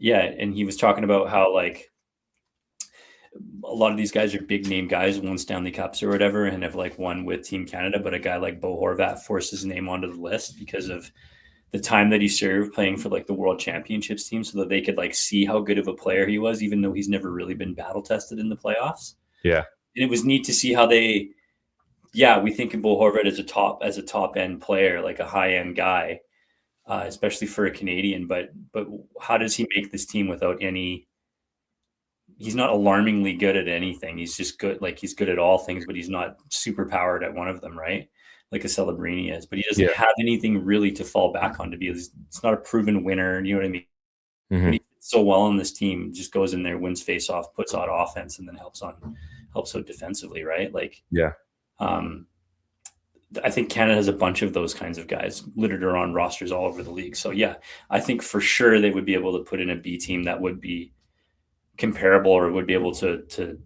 Speaker 1: and he was talking about how like a lot of these guys are big name guys, won Stanley Cups or whatever, and have like won with Team Canada. But a guy like Bo Horvat forced his name onto the list because of the time that he served playing for like the World Championships team, so that they could like see how good of a player he was, even though he's never really been battle tested in the playoffs.
Speaker 2: Yeah.
Speaker 1: And it was neat to see how we think of Bo Horvat as a top end player, like a high end guy, especially for a Canadian. But how does he make this team without any? He's not alarmingly good at anything. He's just good. Like he's good at all things, but he's not super powered at one of them, right? Like a Celebrini is, but he doesn't have anything really to fall back on to be. It's not a proven winner. You know what I mean?
Speaker 2: Mm-hmm.
Speaker 1: But he fits so well on this team, just goes in there, wins face off, puts out offense, and then helps out defensively, right? Like, I think Canada has a bunch of those kinds of guys littered around rosters all over the league. So yeah, I think for sure they would be able to put in a B team that would be comparable, or would be able to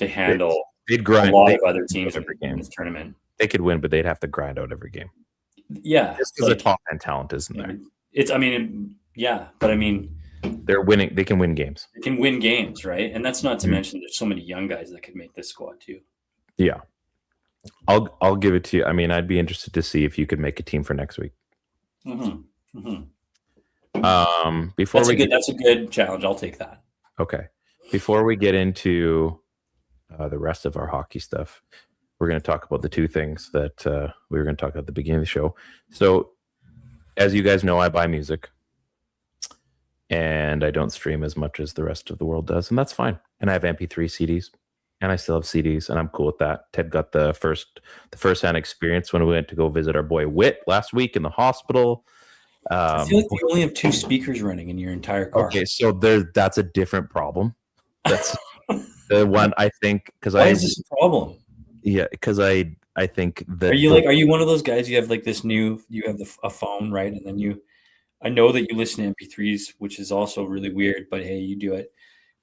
Speaker 1: handle
Speaker 2: they'd grind
Speaker 1: a lot of other teams
Speaker 2: every game
Speaker 1: in this tournament.
Speaker 2: They could win, but they'd have to grind out every game.
Speaker 1: Yeah,
Speaker 2: just because the top end talent isn't there.
Speaker 1: But I mean,
Speaker 2: they're winning. They can win games.
Speaker 1: They can win games, right? And that's not to mention there's so many young guys that could make this squad too.
Speaker 2: Yeah, I'll give it to you. I mean, I'd be interested to see if you could make a team for next week.
Speaker 1: Mm-hmm. Mm-hmm.
Speaker 2: That's
Speaker 1: a good challenge. I'll take that.
Speaker 2: Okay. Before we get into the rest of our hockey stuff, we're going to talk about the two things that we were going to talk about at the beginning of the show. So, as you guys know, I buy music, and I don't stream as much as the rest of the world does, and that's fine. And I have MP3 CDs, and I still have CDs, and I'm cool with that. Ted got the first-hand experience when we went to go visit our boy Whit last week in the hospital.
Speaker 1: I feel like you only have 2 speakers running in your entire car.
Speaker 2: Okay, so that's a different problem. That's the one I think because
Speaker 1: Why is this a problem?
Speaker 2: Yeah, because I think that
Speaker 1: Are you one of those guys? You have like you have a phone, right? And then I know that you listen to MP3s, which is also really weird, but hey, you do it.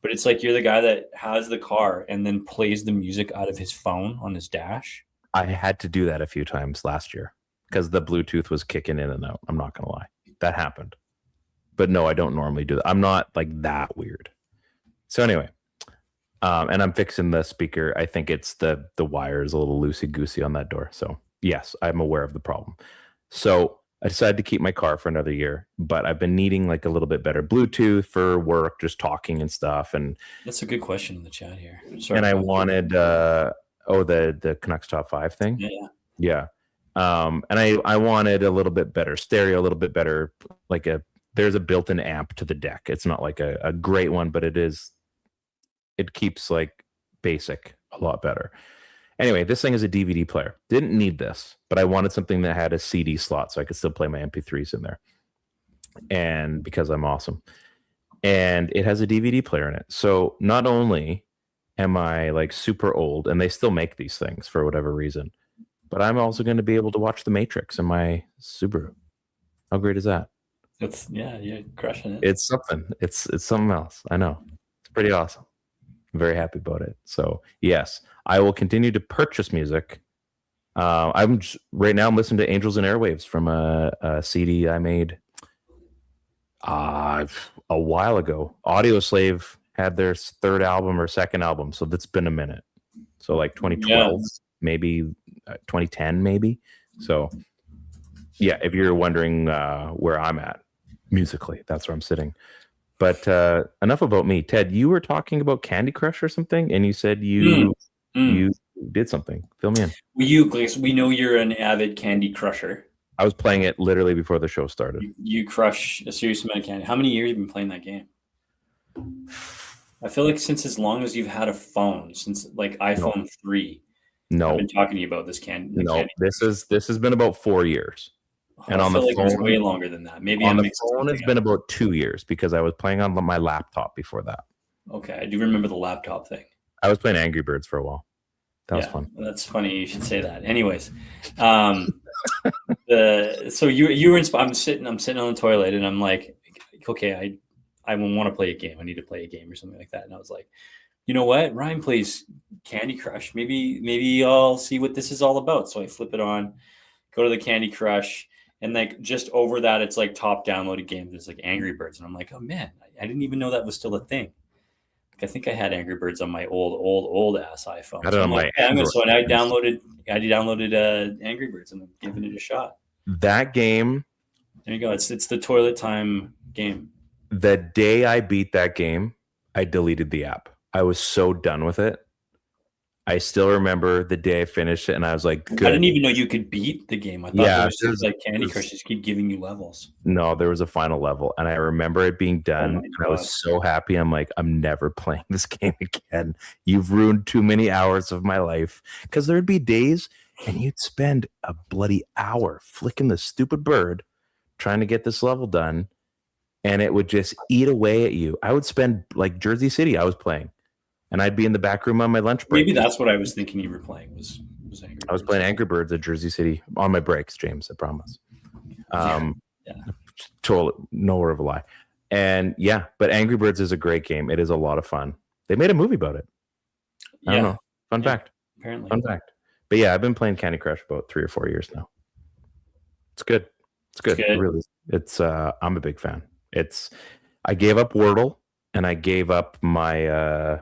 Speaker 1: But it's like you're the guy that has the car and then plays the music out of his phone on his dash.
Speaker 2: I had to do that a few times last year because the Bluetooth was kicking in and out. I'm not gonna lie, that happened. But no, I don't normally do that. I'm not like that weird. So anyway, and I'm fixing the speaker. I think it's the wire is a little loosey goosey on that door. So yes, I'm aware of the problem. So I decided to keep my car for another year, but I've been needing like a little bit better Bluetooth for work, just talking and stuff. And
Speaker 1: that's a good question in the chat here. Sorry,
Speaker 2: and I wanted the Canucks top 5 thing. Yeah. And I wanted a little bit better stereo, a little bit better, like there's a built-in amp to the deck. It's not like a great one, but it keeps like basic a lot better. Anyway, this thing is a DVD player. Didn't need this, but I wanted something that had a CD slot so I could still play my MP3s in there. And because I'm awesome. And it has a DVD player in it. So not only am I like super old, and they still make these things for whatever reason, but I'm also going to be able to watch The Matrix in my Subaru. How great is that?
Speaker 1: You're crushing it.
Speaker 2: It's something. It's something else. I know. It's pretty awesome. I'm very happy about it. So yes, I will continue to purchase music. I'm listening to Angels and Airwaves from a CD I made a while ago. Audioslave had their 3rd album or 2nd album, so that's been a minute. So like 2012, maybe 2010, maybe. So yeah, if you're wondering where I'm at musically, that's where I'm sitting. But enough about me. Ted, you were talking about Candy Crush or something, and you said you did something. Fill me in.
Speaker 1: We know you're an avid Candy Crusher.
Speaker 2: I was playing it literally before the show started.
Speaker 1: You crush a serious amount of candy. How many years have you been playing that game? I feel like since as long as you've had a phone, since like iPhone 3.
Speaker 2: No.
Speaker 1: I've been talking to you about this candy.
Speaker 2: No, this has been about 4 years. And on the phone,
Speaker 1: it was way longer than that. Maybe
Speaker 2: on the phone, it's been about 2 years because I was playing on my laptop before that.
Speaker 1: Okay, I do remember the laptop thing.
Speaker 2: I was playing Angry Birds for a while. That was fun.
Speaker 1: That's funny. You should say that. Anyways, so you were I'm sitting on the toilet, and I'm like, okay, I want to play a game. I need to play a game or something like that. And I was like, you know what? Ryan plays Candy Crush. Maybe I'll see what this is all about. So I flip it on, go to the Candy Crush. And like just over that, it's like top downloaded games. It's like Angry Birds, and I'm like, oh man, I didn't even know that was still a thing. Like, I think I had Angry Birds on my old ass iPhone. So I downloaded Angry Birds and I'm giving it a shot.
Speaker 2: That game.
Speaker 1: There you go. It's the toilet time game.
Speaker 2: The day I beat that game, I deleted the app. I was so done with it. I still remember the day I finished it, and I was like, good.
Speaker 1: I didn't even know you could beat the game. I thought it was just like Candy Crush, just keep giving you levels.
Speaker 2: No, there was a final level, and I remember it being done, and I was so happy. I'm like, I'm never playing this game again. You've ruined too many hours of my life. Because there'd be days, and you'd spend a bloody hour flicking the stupid bird trying to get this level done, and it would just eat away at you. I would spend, like Jersey City, I was playing. And I'd be in the back room on my lunch break.
Speaker 1: Maybe that's what I was thinking you were playing was Angry Birds.
Speaker 2: I was playing Angry Birds at Jersey City on my breaks, James, I promise. Totally nowhere of a lie. And but Angry Birds is a great game. It is a lot of fun. They made a movie about it. I don't know. Fun fact.
Speaker 1: Apparently.
Speaker 2: Fun fact. But yeah, I've been playing Candy Crush about 3 or 4 years now. It's good. It's good. It really is. It's I'm a big fan. I gave up Wordle and I gave up my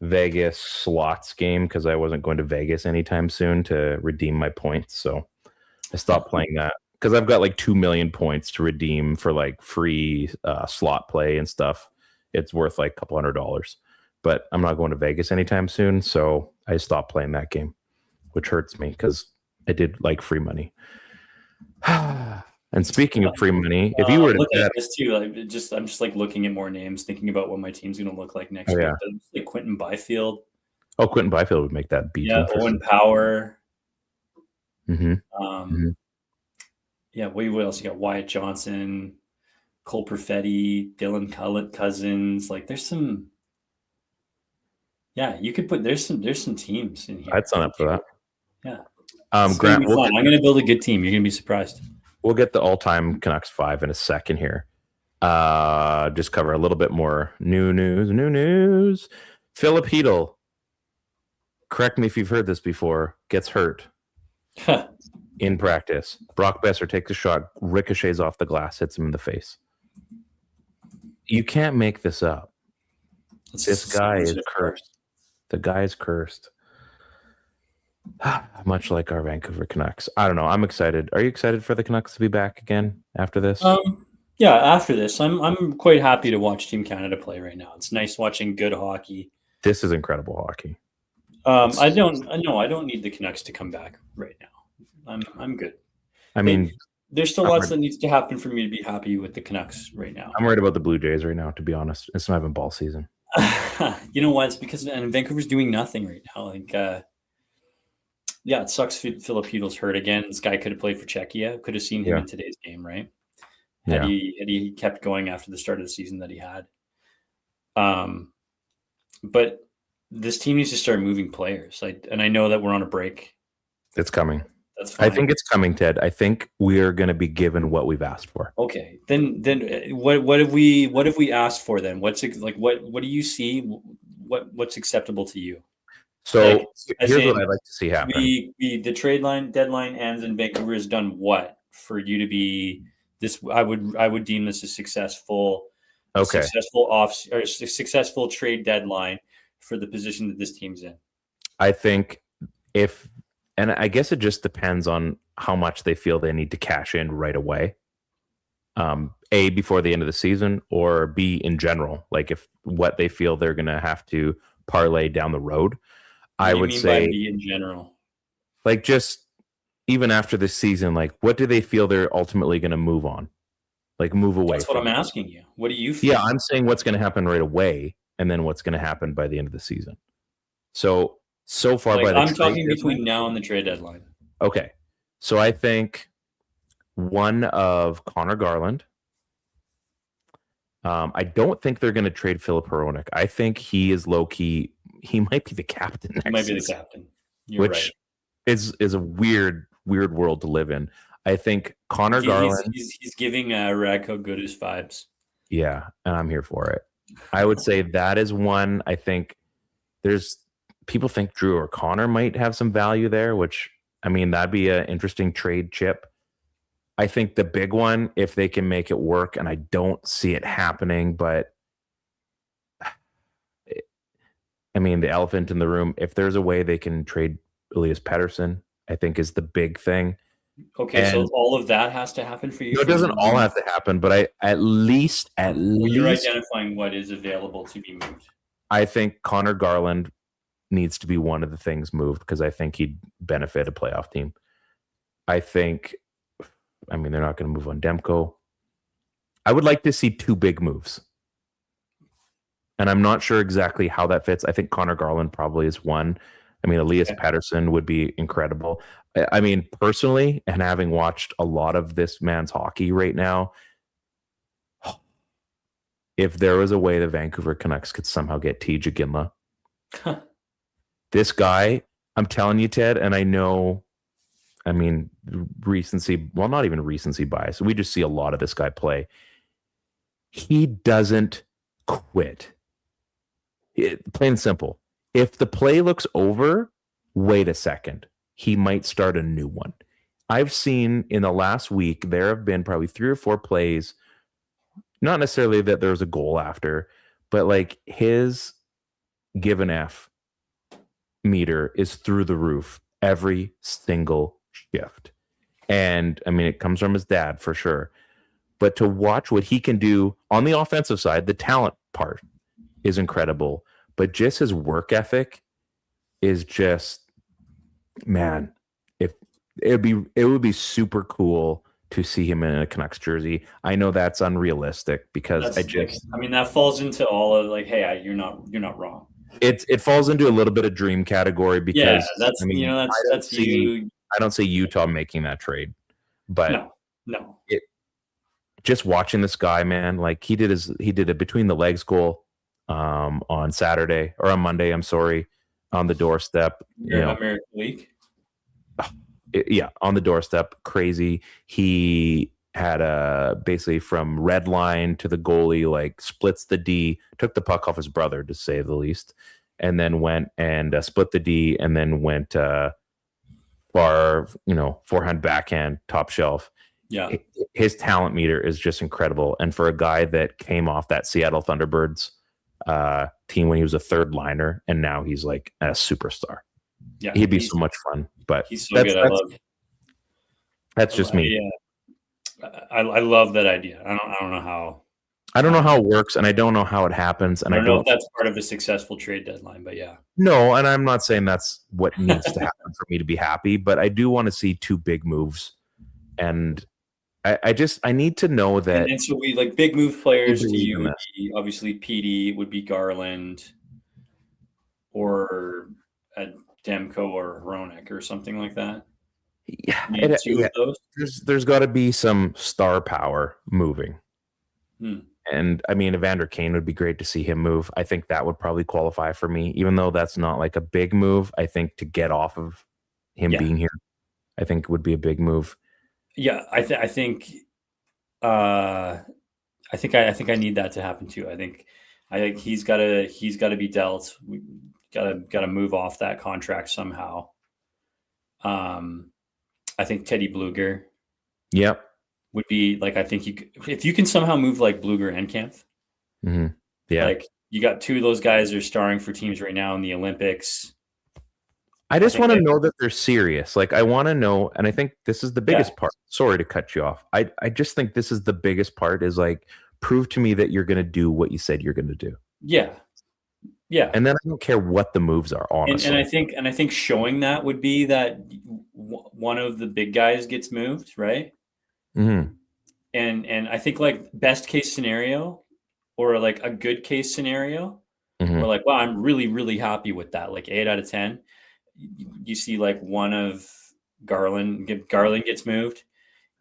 Speaker 2: Vegas slots game because I wasn't going to Vegas anytime soon to redeem my points. So I stopped playing that because I've got like 2 million points to redeem for like free slot play and stuff. It's worth like a couple $100, but I'm not going to Vegas anytime soon. So I stopped playing that game, which hurts me because I did like free money. And speaking of free money, if you were to
Speaker 1: look at this too, I'm just like looking at more names, thinking about what my team's going to look like next week. Like Quentin Byfield.
Speaker 2: Oh, Quentin Byfield would make that beat.
Speaker 1: Yeah, Owen Power. Yeah, what else? You got Wyatt Johnson, Cole Perfetti, Dylan Cousins. Like there's some. Yeah, you could put there's some teams in here.
Speaker 2: I'd sign up for that.
Speaker 1: Yeah.
Speaker 2: Grant,
Speaker 1: I'm going to build a good team. You're going to be surprised.
Speaker 2: We'll get the all-time Canucks 5 in a second here. Just cover a little bit more new news. Philip Hedl, correct me if you've heard this before, gets hurt in practice. Brock Besser takes a shot, ricochets off the glass, hits him in the face. You can't make this up. This guy is cursed. The guy is cursed. Much like our Vancouver Canucks. I don't know. I'm excited. Are you excited for the Canucks to be back again after this?
Speaker 1: Yeah, after this, I'm quite happy to watch Team Canada play right now. It's nice watching good hockey.
Speaker 2: This is incredible hockey.
Speaker 1: I don't need the Canucks to come back right now. I'm good.
Speaker 2: I mean,
Speaker 1: there's still lots that needs to happen for me to be happy with the Canucks right now.
Speaker 2: I'm worried about the Blue Jays right now, to be honest. It's not even ball season.
Speaker 1: You know what? It's because Vancouver's doing nothing right now. Like, yeah, it sucks. Philip Hedl's hurt again. This guy could have played for Czechia. Could have seen him in today's game, right? Had he kept going after the start of the season that he had. But this team needs to start moving players. And I know that we're on a break.
Speaker 2: It's coming.
Speaker 1: That's fine.
Speaker 2: I think it's coming, Ted. I think we are going to be given what we've asked for.
Speaker 1: Okay. Then what have we asked for then? What's like what do you see? What's acceptable to you?
Speaker 2: So here's what I'd like to see happen.
Speaker 1: The trade deadline ends and Vancouver has done what for you to be this? I would deem this a successful, successful trade deadline for the position that this team's in.
Speaker 2: I think and I guess it just depends on how much they feel they need to cash in right away. A, before the end of the season, or B, in general, like if what they feel they're going to have to parlay down the road. I would say
Speaker 1: in general,
Speaker 2: like just even after this season, like what do they feel they're ultimately going to move on? Like move away.
Speaker 1: That's what I'm asking you. What do you feel?
Speaker 2: Yeah, I'm saying what's going to happen right away and then what's going to happen by the end of the season. So far
Speaker 1: like,
Speaker 2: by the
Speaker 1: I'm talking between now and the trade deadline.
Speaker 2: Okay. So I think one of Connor Garland. I don't think they're going to trade Filip Hronek. I think he is low key. He might be the captain next season. He might be the captain. Which is a weird world to live in. I think Connor Garland.
Speaker 1: He's giving Radko Gudas vibes.
Speaker 2: Yeah, and I'm here for it. I would say that is one. I think people think Drew or Connor might have some value there, which, I mean, that'd be an interesting trade chip. I think the big one, if they can make it work, and I don't see it happening, but I mean, the elephant in the room, if there's a way they can trade Elias Pettersson, I think is the big thing.
Speaker 1: Okay, so all of that has to happen for you?
Speaker 2: No, it doesn't all have to happen, but at least
Speaker 1: you're identifying what is available to be moved.
Speaker 2: I think Connor Garland needs to be one of the things moved because I think he'd benefit a playoff team. I mean, they're not going to move on Demko. I would like to see two big moves. And I'm not sure exactly how that fits. I think Connor Garland probably is one. I mean, Elias Pettersson would be incredible. I mean, personally, and having watched a lot of this man's hockey right now, if there was a way the Vancouver Canucks could somehow get T.J. Ginla, this guy, I'm telling you, Ted, and I know, I mean, not even recency bias. We just see a lot of this guy play. He doesn't quit. Plain and simple. If the play looks over, wait a second. He might start a new one. I've seen in the last week, there have been probably 3 or 4 plays, not necessarily that there was a goal after, but like his give an F meter is through the roof every single shift. And I mean, it comes from his dad for sure. But to watch what he can do on the offensive side, the talent part is incredible. But just his work ethic is just, man, if it would be super cool to see him in a Canucks jersey. I know that's unrealistic because
Speaker 1: that falls into all of like, hey, you're not wrong.
Speaker 2: It falls into a little bit of dream category because
Speaker 1: that's you.
Speaker 2: I don't see Utah making that trade, but
Speaker 1: No.
Speaker 2: Just watching this guy, man, like he did a between the legs goal on Saturday or on Monday, I'm sorry, on the doorstep.
Speaker 1: American League.
Speaker 2: On the doorstep. Crazy. He had basically from red line to the goalie, like splits the D, took the puck off his brother to say the least, and then went and split the D, and then went forehand, backhand, top shelf.
Speaker 1: Yeah.
Speaker 2: His talent meter is just incredible. And for a guy that came off that Seattle Thunderbirds team when he was a third liner, and now he's like a superstar.
Speaker 1: Yeah,
Speaker 2: he'd be so much fun. But
Speaker 1: he's so good.
Speaker 2: That's just me.
Speaker 1: Yeah, I love that idea. I don't know how.
Speaker 2: I don't know how it works, and I don't know how it happens. And
Speaker 1: I don't know if that's part of a successful trade deadline, but yeah.
Speaker 2: No, and I'm not saying that's what needs to happen for me to be happy, but I do want to see two big moves. And I need to know that.
Speaker 1: And so we like big move players to you would be obviously PD, would be Garland, or Demko or Hronek or something like that.
Speaker 2: Yeah, there's got to be some star power moving. And I mean, Evander Kane would be great to see him move. I think that would probably qualify for me, even though that's not like a big move. I think to get off of him being here, I think would be a big move. Yeah,
Speaker 1: I think I need that to happen too. I think he's got to be dealt. We got to move off that contract somehow. I think Teddy Bluger.
Speaker 2: Yep.
Speaker 1: Would be like, I think if you can somehow move like Bluger and Kempf.
Speaker 2: Mm-hmm. Yeah.
Speaker 1: Like you got two of those guys are starring for teams right now in the Olympics.
Speaker 2: I just want to know that they're serious. Like I want to know, and I think this is the biggest part. Sorry to cut you off. I just think this is the biggest part is like, prove to me that you're going to do what you said you're going to do.
Speaker 1: Yeah. Yeah.
Speaker 2: And then I don't care what the moves are, honestly.
Speaker 1: And I think showing that would be that one of the big guys gets moved, right?
Speaker 2: Mm-hmm.
Speaker 1: And I think like best case scenario or like a good case scenario, we're like, wow, I'm really, really happy with that. Like 8 out of 10. You see like one of Garland gets moved,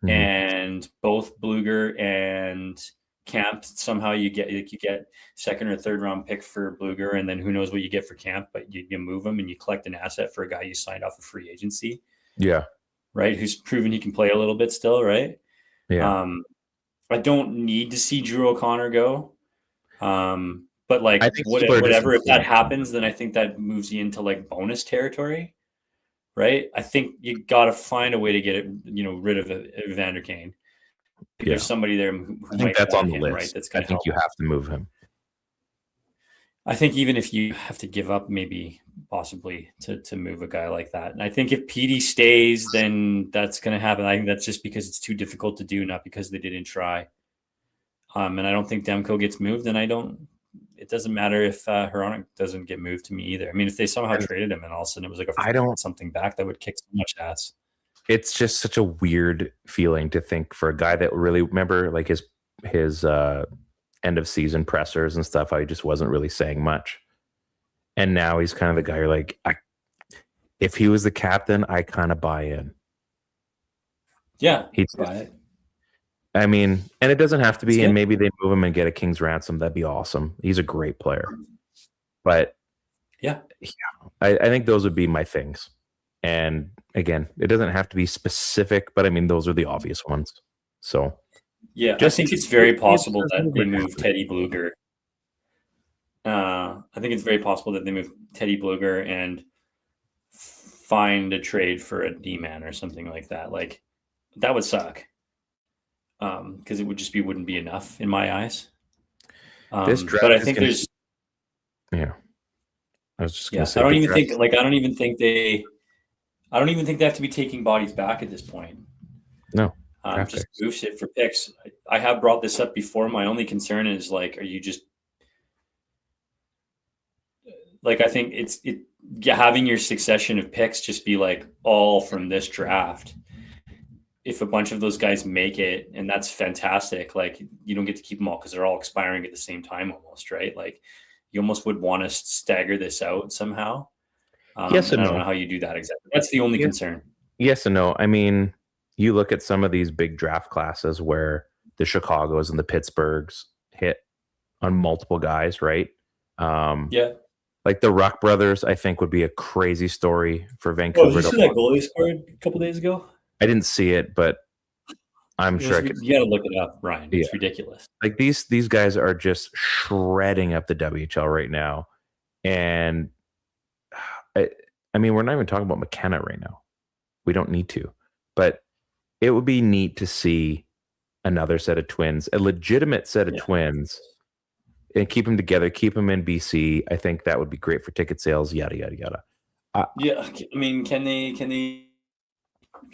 Speaker 1: and both Bluger and Camp somehow you get second or third round pick for Bluger, and then who knows what you get for Camp, but you move him and you collect an asset for a guy you signed off of free agency.
Speaker 2: Yeah.
Speaker 1: Right. Who's proven he can play a little bit still. Right.
Speaker 2: Yeah.
Speaker 1: I don't need to see Drew O'Connor go. But like whatever, if that happens, then I think that moves you into like bonus territory. Right. I think you got to find a way to get it, rid of Evander Kane. There's somebody there who
Speaker 2: I think that's on the list.
Speaker 1: Right? That's
Speaker 2: I think you have to move him.
Speaker 1: I think even if you have to give up maybe possibly to move a guy like that. And I think if PD stays, then that's going to happen. I think that's just because it's too difficult to do, not because they didn't try. And I don't think Demko gets moved, and it doesn't matter if Hronek doesn't get moved to me either. I mean, if they somehow traded him and all of a sudden it was like something back, that would kick so much ass. It's
Speaker 2: just such a weird feeling to think for a guy that really, remember like his end of season pressers and stuff, how he just wasn't really saying much. And now he's kind of the guy you're like, if he was the captain, I kind of buy in.
Speaker 1: Yeah. He'd buy it.
Speaker 2: I mean, and it doesn't have to be, and maybe they move him and get a king's ransom. That'd be awesome. He's a great player. But I think those would be my things. And again, it doesn't have to be specific, but I mean, those are the obvious ones. So,
Speaker 1: yeah, I think it's very possible that they move Teddy Bluger. I think it's very possible that they move Teddy Bluger and find a trade for a D-man or something like that. Like, that would suck. Because it wouldn't be enough in my eyes. But I think there's.
Speaker 2: Yeah. I was just going to say.
Speaker 1: I don't even think they have to be taking bodies back at this point.
Speaker 2: No.
Speaker 1: Just move shit for picks. I have brought this up before. My only concern is like, are you just like, I think having your succession of picks just be like all from this draft. If a bunch of those guys make it, and that's fantastic, like you don't get to keep them all because they're all expiring at the same time almost, right? Like you almost would want to stagger this out somehow.
Speaker 2: Yes and
Speaker 1: I
Speaker 2: no.
Speaker 1: don't know how you do that exactly. That's the only concern.
Speaker 2: Yes and no. I mean, you look at some of these big draft classes where the Chicagos and the Pittsburghs hit on multiple guys, right?
Speaker 1: Yeah.
Speaker 2: Like the Ruck brothers, I think would be a crazy story for
Speaker 1: Oh,
Speaker 2: Vancouver.
Speaker 1: did you see that goal he scored a couple days ago?
Speaker 2: I didn't see it, but I'm sure I could.
Speaker 1: You got to look it up, Ryan. It's ridiculous.
Speaker 2: Like these guys are just shredding up the WHL right now, and I mean, we're not even talking about McKenna right now. We don't need to, but it would be neat to see another set of twins, a legitimate set of twins, and keep them together, keep them in BC. I think that would be great for ticket sales. Yada yada yada.
Speaker 1: Yeah, I mean, can they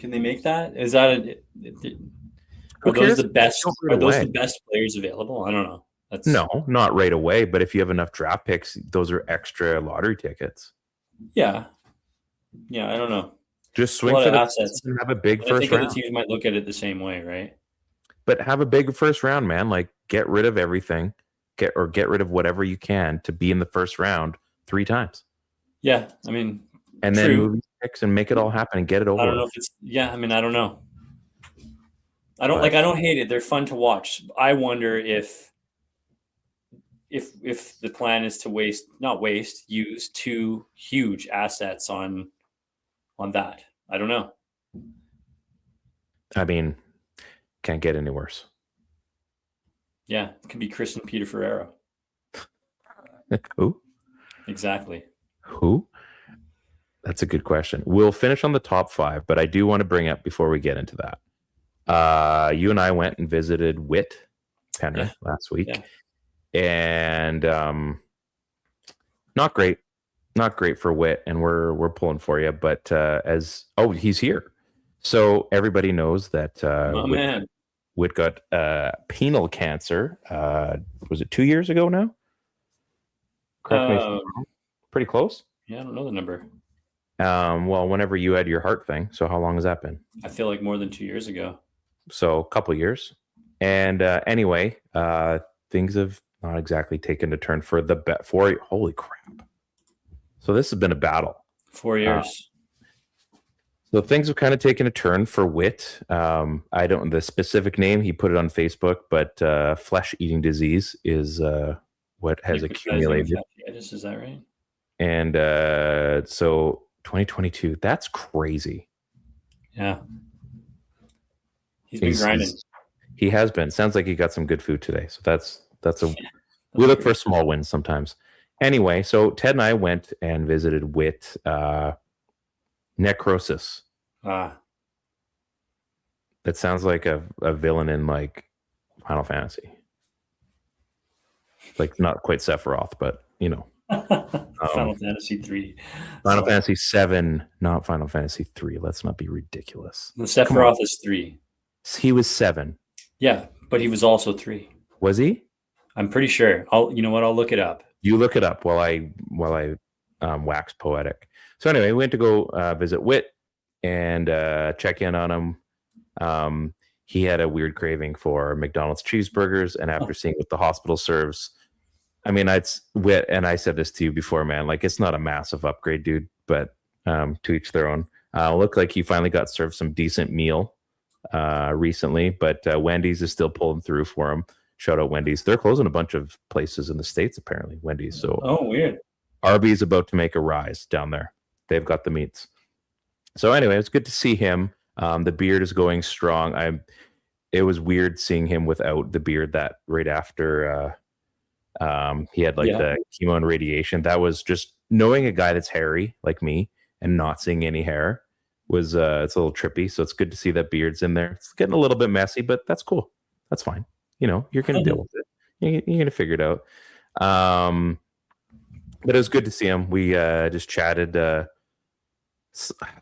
Speaker 1: make that? Is that are those the best? Are those the best players available? I don't know.
Speaker 2: No, not right away. But if you have enough draft picks, those are extra lottery tickets.
Speaker 1: Yeah, I don't know.
Speaker 2: Just swing for the assets and have a big first round. I think
Speaker 1: other teams might look at it the same way, right?
Speaker 2: But have a big first round, man. Like get rid of everything, get rid of whatever you can to be in the first round 3 times.
Speaker 1: Yeah, I mean,
Speaker 2: and then move picks and make it all happen and get it over.
Speaker 1: I don't know if it's I mean, I don't know. I don't hate it. They're fun to watch. I wonder if the plan is to use 2 huge assets on that. I don't know.
Speaker 2: I mean, can't get any worse.
Speaker 1: Yeah, it could be Chris and Peter Ferrero.
Speaker 2: Who?
Speaker 1: Exactly.
Speaker 2: Who? That's a good question. We'll finish on the top 5, but I do want to bring up before we get into that. You and I went and visited Whit Penrith last week, and not great for Whit, and we're pulling for you. But he's here, so everybody knows that Whit got penile cancer. Was it 2 years ago now? Correct me if I'm wrong. Pretty close.
Speaker 1: Yeah, I don't know the number.
Speaker 2: Well, whenever you had your heart thing. So how long has that been?
Speaker 1: I feel like more than 2 years ago.
Speaker 2: So a couple years. And anyway, things have not exactly taken a turn for the bet for you. Holy crap. So this has been a battle.
Speaker 1: 4 years.
Speaker 2: So things have kind of taken a turn for Whit. I don't know the specific name. He put it on Facebook, but flesh-eating disease is what has accumulated.
Speaker 1: Is that right?
Speaker 2: And so 2022, that's crazy.
Speaker 1: Yeah. He's been grinding.
Speaker 2: He has been. Sounds like he got some good food today. So that's we look for small wins sometimes. Anyway, so Ted and I went and visited Whit Necrosis. That sounds like a villain in like Final Fantasy. Like not quite Sephiroth, but you know.
Speaker 1: Final Fantasy 3.
Speaker 2: Final Fantasy 7, not Final Fantasy 3. Let's not be ridiculous.
Speaker 1: The Sephiroth is 3.
Speaker 2: He was 7.
Speaker 1: Yeah, but he was also 3.
Speaker 2: Was he?
Speaker 1: I'm pretty sure. You know what? I'll look it up.
Speaker 2: You look it up while I wax poetic. So anyway, we went to go visit Whit and check in on him. He had a weird craving for McDonald's cheeseburgers, and after seeing what the hospital serves, I mean, Whit, and I said this to you before, man. Like, it's not a massive upgrade, dude, but to each their own. Looked like he finally got served some decent meal recently, but Wendy's is still pulling through for him. Shout out Wendy's. They're closing a bunch of places in the States, apparently, Wendy's. So,
Speaker 1: weird.
Speaker 2: Arby's about to make a rise down there. They've got the meats. So anyway, it's good to see him. The beard is going strong. It was weird seeing him without the beard that right after he had the chemo and radiation. That was just knowing a guy that's hairy like me and not seeing any hair was it's a little trippy. So it's good to see that beard's in there. It's getting a little bit messy, but that's cool. That's fine. You know, you're going to deal with it. You're going to figure it out. But it was good to see him. We just chatted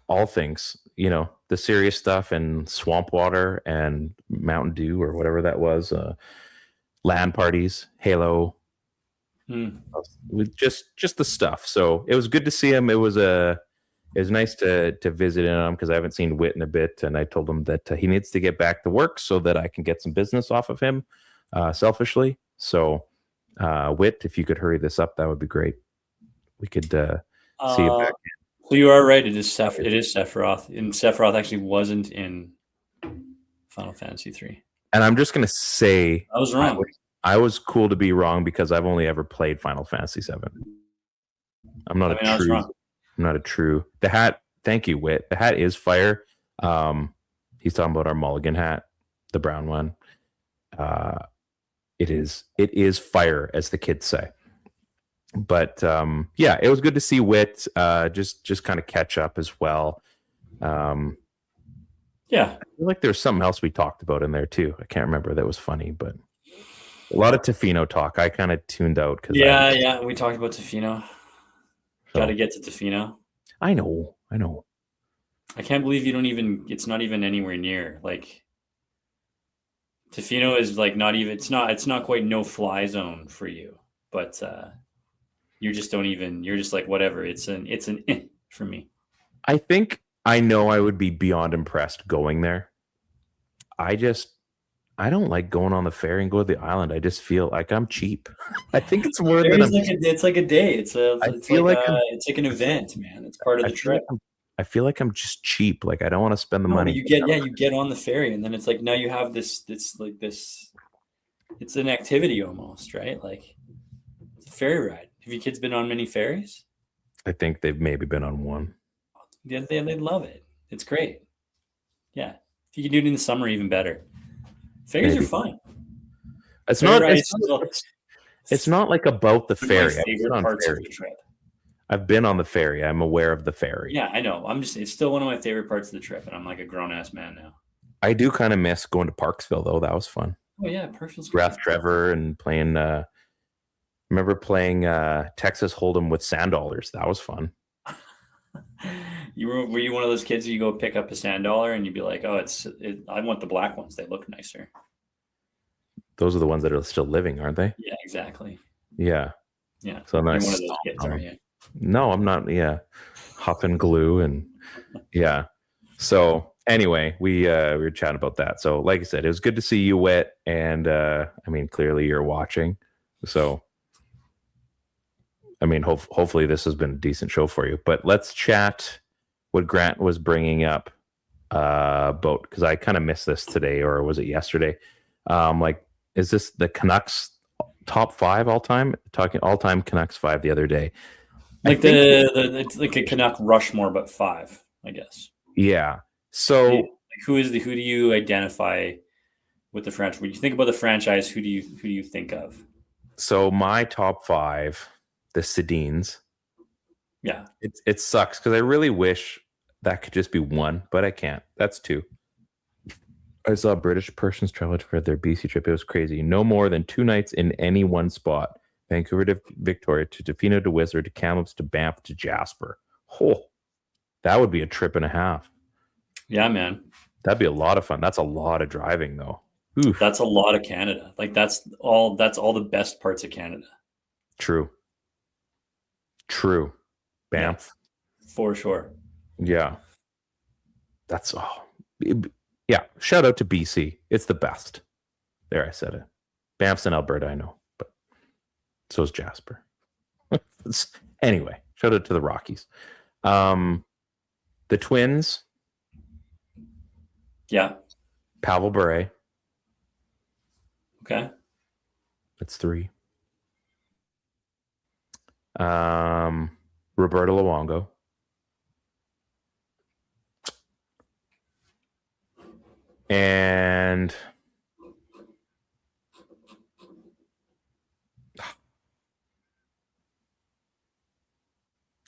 Speaker 2: all things, you know, the serious stuff and swamp water and Mountain Dew or whatever that was. LAN parties, Halo, with just the stuff. So it was good to see him. It was nice to visit him because I haven't seen Whit in a bit, and I told him that he needs to get back to work so that I can get some business off of him, selfishly. So, Whit, if you could hurry this up, that would be great. We could see you back.
Speaker 1: So you are right. It is Sephiroth, and Sephiroth actually wasn't in Final Fantasy 3.
Speaker 2: And I'm just going to say
Speaker 1: I was wrong.
Speaker 2: I was cool to be wrong because I've only ever played Final Fantasy 7. I'm not
Speaker 1: I was wrong.
Speaker 2: I'm not a true. The hat, thank you, Wit. The hat is fire. He's talking about our mulligan hat, the brown one. It is fire, as the kids say. But yeah, it was good to see Wit just kind of catch up as well.
Speaker 1: Yeah.
Speaker 2: I feel like there's something else we talked about in there too. I can't remember. That was funny, but a lot of Tofino talk. I kind of tuned out because
Speaker 1: Yeah, we talked about Tofino.
Speaker 2: So.
Speaker 1: Got to get to Tofino.
Speaker 2: I know.
Speaker 1: I can't believe you don't even. It's not even anywhere near. Like Tofino is like not even. It's not quite no fly zone for you. But you just don't even. You're just like whatever. It's an for me.
Speaker 2: I think I know I would be beyond impressed going there. I don't like going on the ferry and go to the island. I just feel like I'm cheap. I think it's more than
Speaker 1: it's like a day. It's like an event, man. It's part of the trip.
Speaker 2: I feel like I'm just cheap. Like I don't want to spend the money.
Speaker 1: You get on the ferry, and then it's like now you have this. It's an activity almost, right? Like it's a ferry ride. Have you kids been on many ferries?
Speaker 2: I think they've maybe been on one.
Speaker 1: Yeah, they love it. It's great. Yeah, if you can do it in the summer, even better. Ferries are fun.
Speaker 2: It's not like about the ferry. I've been on the ferry. I'm aware of the ferry.
Speaker 1: Yeah, I know. It's still one of my favorite parts of the trip, and I'm like a grown-ass man now.
Speaker 2: I do kind of miss going to Parksville, though. That was fun.
Speaker 1: Oh, yeah, Parksville's
Speaker 2: great. Rath Trevor and playing, remember playing Texas Hold'em with sand dollars. That was fun.
Speaker 1: Were you one of those kids you go pick up a sand dollar and you'd be like, oh, I want the black ones. They look nicer.
Speaker 2: Those are the ones that are still living, aren't they?
Speaker 1: Yeah, exactly.
Speaker 2: Yeah.
Speaker 1: Yeah.
Speaker 2: So I'm not
Speaker 1: one of those kids, are you?
Speaker 2: No, I'm not. Yeah. Huffing glue and yeah. So anyway, we were chatting about that. So like I said, it was good to see you, Wet. And I mean, clearly you're watching. So I mean, hopefully this has been a decent show for you. But let's chat what Grant was bringing up about, because I kind of missed this today, or was it yesterday? Like, is this the Canucks top 5 all time? Talking all time Canucks 5 the other day.
Speaker 1: Like it's like a Canuck Rushmore, but 5, I guess.
Speaker 2: Yeah. So
Speaker 1: who do you identify with the franchise? When you think about the franchise, who do you think of?
Speaker 2: So my top 5, the Sedins.
Speaker 1: Yeah.
Speaker 2: It sucks because I really wish that could just be 1, but I can't. That's 2. I saw British persons travel for their BC trip. It was crazy. No more than 2 nights in any one spot. Vancouver to Victoria to Tofino to Whistler to Kamloops to Banff to Jasper. Oh, that would be a trip and a half.
Speaker 1: Yeah, man.
Speaker 2: That'd be a lot of fun. That's a lot of driving, though. Oof.
Speaker 1: That's a lot of Canada. Like that's all the best parts of Canada.
Speaker 2: True. Banff.
Speaker 1: Yeah, for sure.
Speaker 2: Yeah. Yeah. Shout out to BC. It's the best. There, I said it. Banff's in Alberta, I know, but so is Jasper. Anyway, shout out to the Rockies. The Twins.
Speaker 1: Yeah.
Speaker 2: Pavel Bure.
Speaker 1: Okay.
Speaker 2: That's 3. Roberto Luongo. And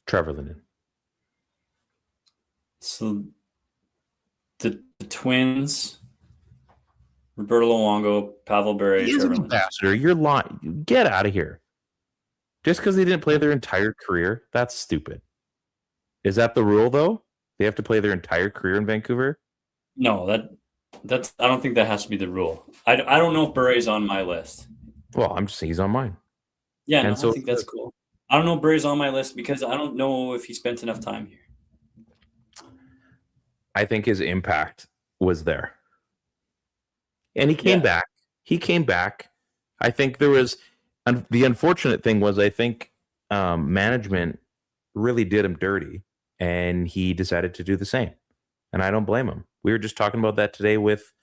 Speaker 2: Trevor Linden.
Speaker 1: So the Twins, Roberto Luongo, Pavel Bure,
Speaker 2: He's an ambassador. You're lying. Get out of here. Just because they didn't play their entire career, that's stupid. Is that the rule, though? They have to play their entire career in Vancouver?
Speaker 1: No, that's. I don't think that has to be the rule. I don't know if Bure's on my list.
Speaker 2: Well, I'm just saying he's on mine.
Speaker 1: Yeah, no, I think that's cool. I don't know if Bure's on my list because I don't know if he spent enough time here.
Speaker 2: I think his impact was there. And he came back. He came back. I think there was... the unfortunate thing was I think management really did him dirty, and he decided to do the same. And I don't blame him. We were just talking about that today with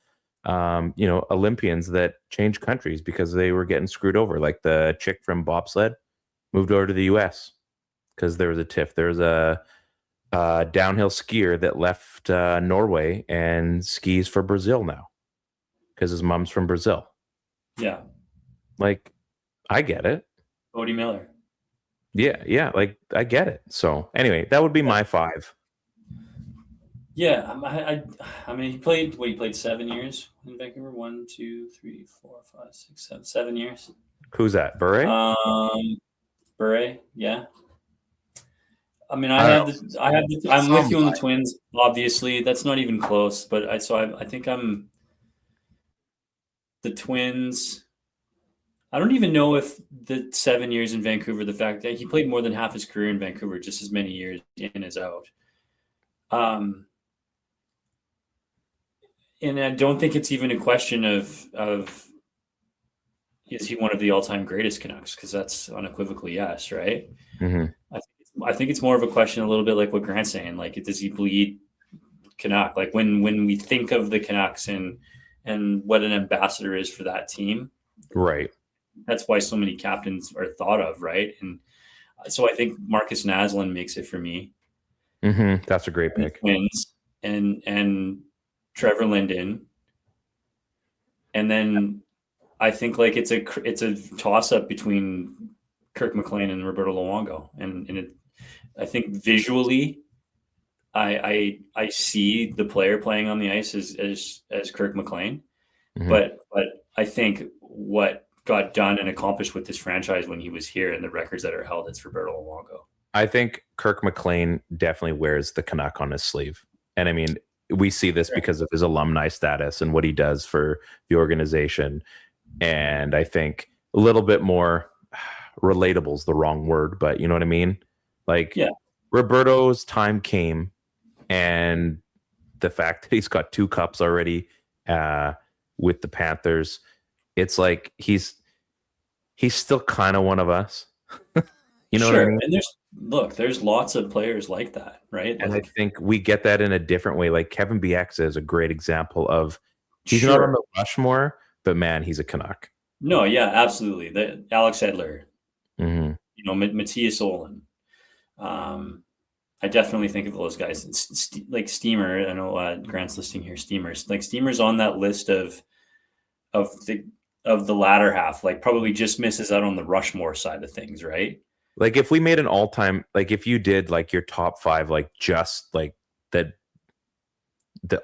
Speaker 2: Olympians that changed countries because they were getting screwed over. Like the chick from bobsled moved over to the U.S. because there was a tiff. There was a downhill skier that left Norway and skis for Brazil now because his mom's from Brazil.
Speaker 1: Yeah.
Speaker 2: Like, I get it.
Speaker 1: Cody Miller.
Speaker 2: Yeah. Like, I get it. So anyway, that would be my 5.
Speaker 1: Yeah, I mean, he played 7 years in Vancouver. 1, 2, 3, 4, 5, 6, 7, 7 years.
Speaker 2: Who's that? Bure?
Speaker 1: Bure, yeah. I mean, I'm with you on the Twins. Obviously, that's not even close. But I think I'm the Twins. I don't even know if the 7 years in Vancouver, the fact that he played more than half his career in Vancouver, just as many years in as out. And I don't think it's even a question of is he one of the all-time greatest Canucks? Because that's unequivocally yes, right?
Speaker 2: Mm-hmm.
Speaker 1: I think it's more of a question, a little bit like what Grant's saying. Like, does he bleed Canuck? Like when we think of the Canucks and what an ambassador is for that team,
Speaker 2: right?
Speaker 1: That's why so many captains are thought of, right? And so I think Marcus Naslund makes it for me.
Speaker 2: Mm-hmm. That's a great pick.
Speaker 1: Twins and Trevor Linden, and then I think like it's a toss up between Kirk McLean and Roberto Luongo, and I think visually, I see the player playing on the ice as Kirk McLean, mm-hmm. but I think what got done and accomplished with this franchise when he was here and the records that are held, it's Roberto Luongo.
Speaker 2: I think Kirk McLean definitely wears the Canuck on his sleeve, and I mean. We see this because of his alumni status and what he does for the organization. And I think a little bit more relatable is the wrong word, but you know what I mean? Like, yeah. Roberto's time came, and the fact that he's got 2 cups already with the Panthers, it's like he's still kind of one of us. You know what I mean?
Speaker 1: And there's lots of players like that, right?
Speaker 2: And I think we get that in a different way. Like Kevin Bieksa is a great example of he's not on the Rushmore, but man, he's a Canuck.
Speaker 1: No, yeah, absolutely. Alex Edler,
Speaker 2: mm-hmm.
Speaker 1: Matthias Olin. I definitely think of those guys. Like Steamer, I know Grant's listing here. Steamer's on that list of the latter half. Like probably just misses out on the Rushmore side of things, right?
Speaker 2: Like if we made an all-time, like if you did like your top 5, like just like that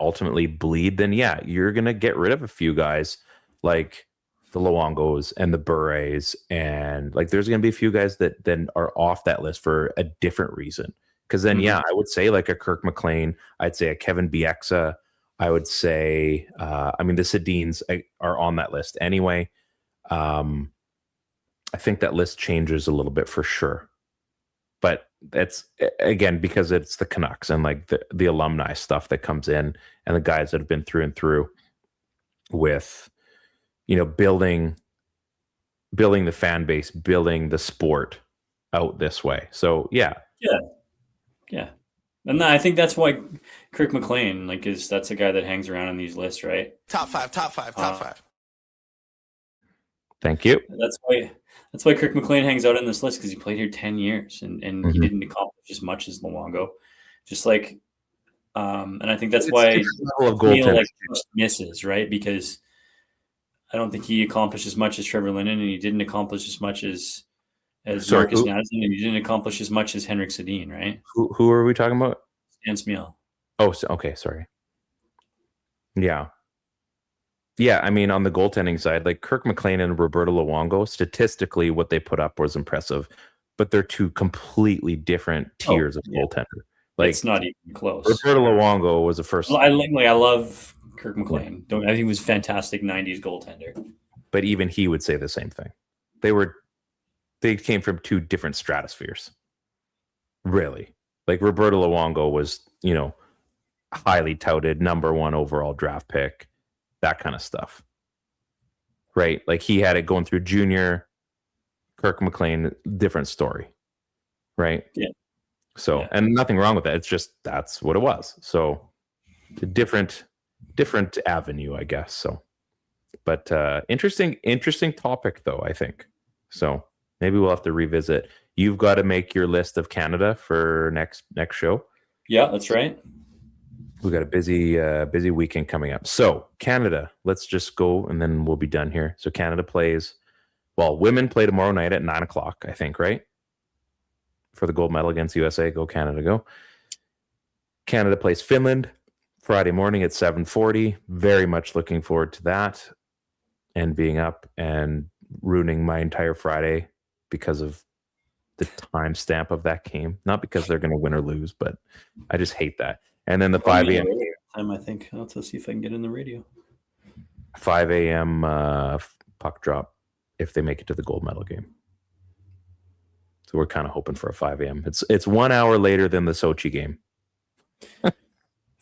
Speaker 2: ultimately bleed, then yeah, you're going to get rid of a few guys like the Luongos and the Bures. And like, there's going to be a few guys that then are off that list for a different reason. Cause then, yeah, I would say like a Kirk McLean, I'd say a Kevin Bieksa. I would say, the Sedins are on that list anyway. I think that list changes a little bit for sure, but it's again because it's the Canucks and like the alumni stuff that comes in and the guys that have been through and through with, building the fan base, building the sport out this way. So yeah.
Speaker 1: And I think that's why Kirk McLean that's a guy that hangs around on these lists, right?
Speaker 5: Top five.
Speaker 2: Thank you.
Speaker 1: That's why Kirk McLean hangs out in this list because he played here 10 years and he didn't accomplish as much as Luongo. Just like, and I think that's why Neil misses, right? Because I don't think he accomplished as much as Trevor Linden, and he didn't accomplish as much as Marcus Naslund, and he didn't accomplish as much as Henrik Sedin, right?
Speaker 2: Who are we talking about?
Speaker 1: Stan Smyl.
Speaker 2: Oh, okay, sorry. Yeah. Yeah, I mean, on the goaltending side, like Kirk McLean and Roberto Luongo, statistically, what they put up was impressive, but they're 2 completely different tiers of goaltender. Like,
Speaker 1: it's not even close.
Speaker 2: Roberto Luongo was the first.
Speaker 1: Well, I love Kirk McLean. I think he was a fantastic 90s goaltender.
Speaker 2: But even he would say the same thing. They came from 2 different stratospheres. Really. Like Roberto Luongo was, highly touted number 1 overall draft pick. That kind of stuff, right? Like he had it going through junior. Kirk McLean, different story, right?
Speaker 1: Yeah.
Speaker 2: So, and nothing wrong with that. It's just that's what it was. So, the different different avenue, I guess. So, but interesting topic though, I think. So maybe we'll have to revisit. You've got to make your list of Canada for next show.
Speaker 1: Yeah, that's right.
Speaker 2: We got a busy weekend coming up. So Canada, let's just go and then we'll be done here. So Canada plays, well, women play tomorrow night at 9:00, I think, right? For the gold medal against USA. Go Canada, go. Canada plays Finland Friday morning at 7:40. Very much looking forward to that and being up and ruining my entire Friday because of the timestamp of that game. Not because they're going to win or lose, but I just hate that. And then the 5 a.m.
Speaker 1: time, I think. I'll have to see if I can get in the radio.
Speaker 2: 5 a.m. Puck drop if they make it to the gold medal game. So we're kind of hoping for a 5 a.m. It's 1 hour later than the Sochi game.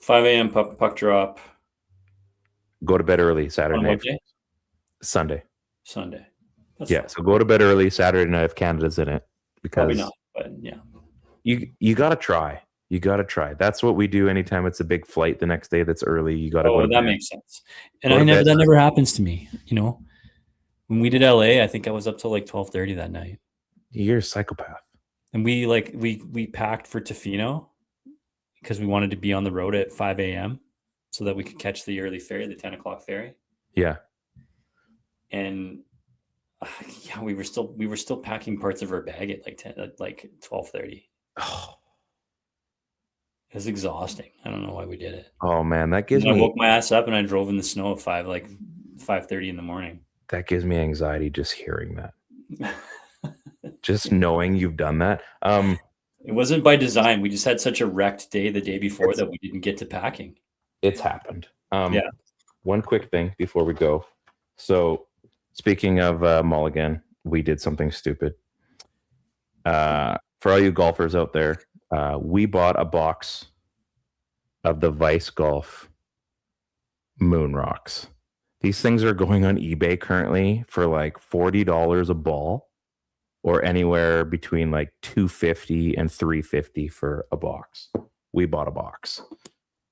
Speaker 1: 5 a.m. puck drop.
Speaker 2: Go to bed early Saturday night.
Speaker 1: Sunday. That's
Speaker 2: yeah,
Speaker 1: fine.
Speaker 2: so go to bed early Saturday night if Canada's in it. Because
Speaker 1: probably not, but yeah.
Speaker 2: You got to try. You got to try. That's what we do anytime it's a big flight the next day that's early. You got to go to
Speaker 1: that
Speaker 2: bed.
Speaker 1: Makes sense. And that never happens to me, you know. When we did LA, I think I was up till like 12:30 that night.
Speaker 2: You're a psychopath.
Speaker 1: And we packed for Tofino because we wanted to be on the road at 5 a.m. so that we could catch the early ferry, the 10 o'clock ferry.
Speaker 2: Yeah.
Speaker 1: And yeah, we were still packing parts of our bag at like 12:30.
Speaker 2: Oh.
Speaker 1: It was exhausting. I don't know why we did it.
Speaker 2: Oh man, that gives me.
Speaker 1: I woke my ass up and I drove in the snow at 5:30 in the morning.
Speaker 2: That gives me anxiety just hearing that. Just knowing you've done that.
Speaker 1: It wasn't by design. We just had such a wrecked day the day before that we didn't get to packing.
Speaker 2: It's happened.
Speaker 1: Yeah.
Speaker 2: One quick thing before we go. So speaking of Mulligan, we did something stupid. For all you golfers out there, we bought a box of the Vice Golf Moon Rocks. These things are going on eBay currently for like $40 a ball, or anywhere between like $250 and $350 for a box. We bought a box.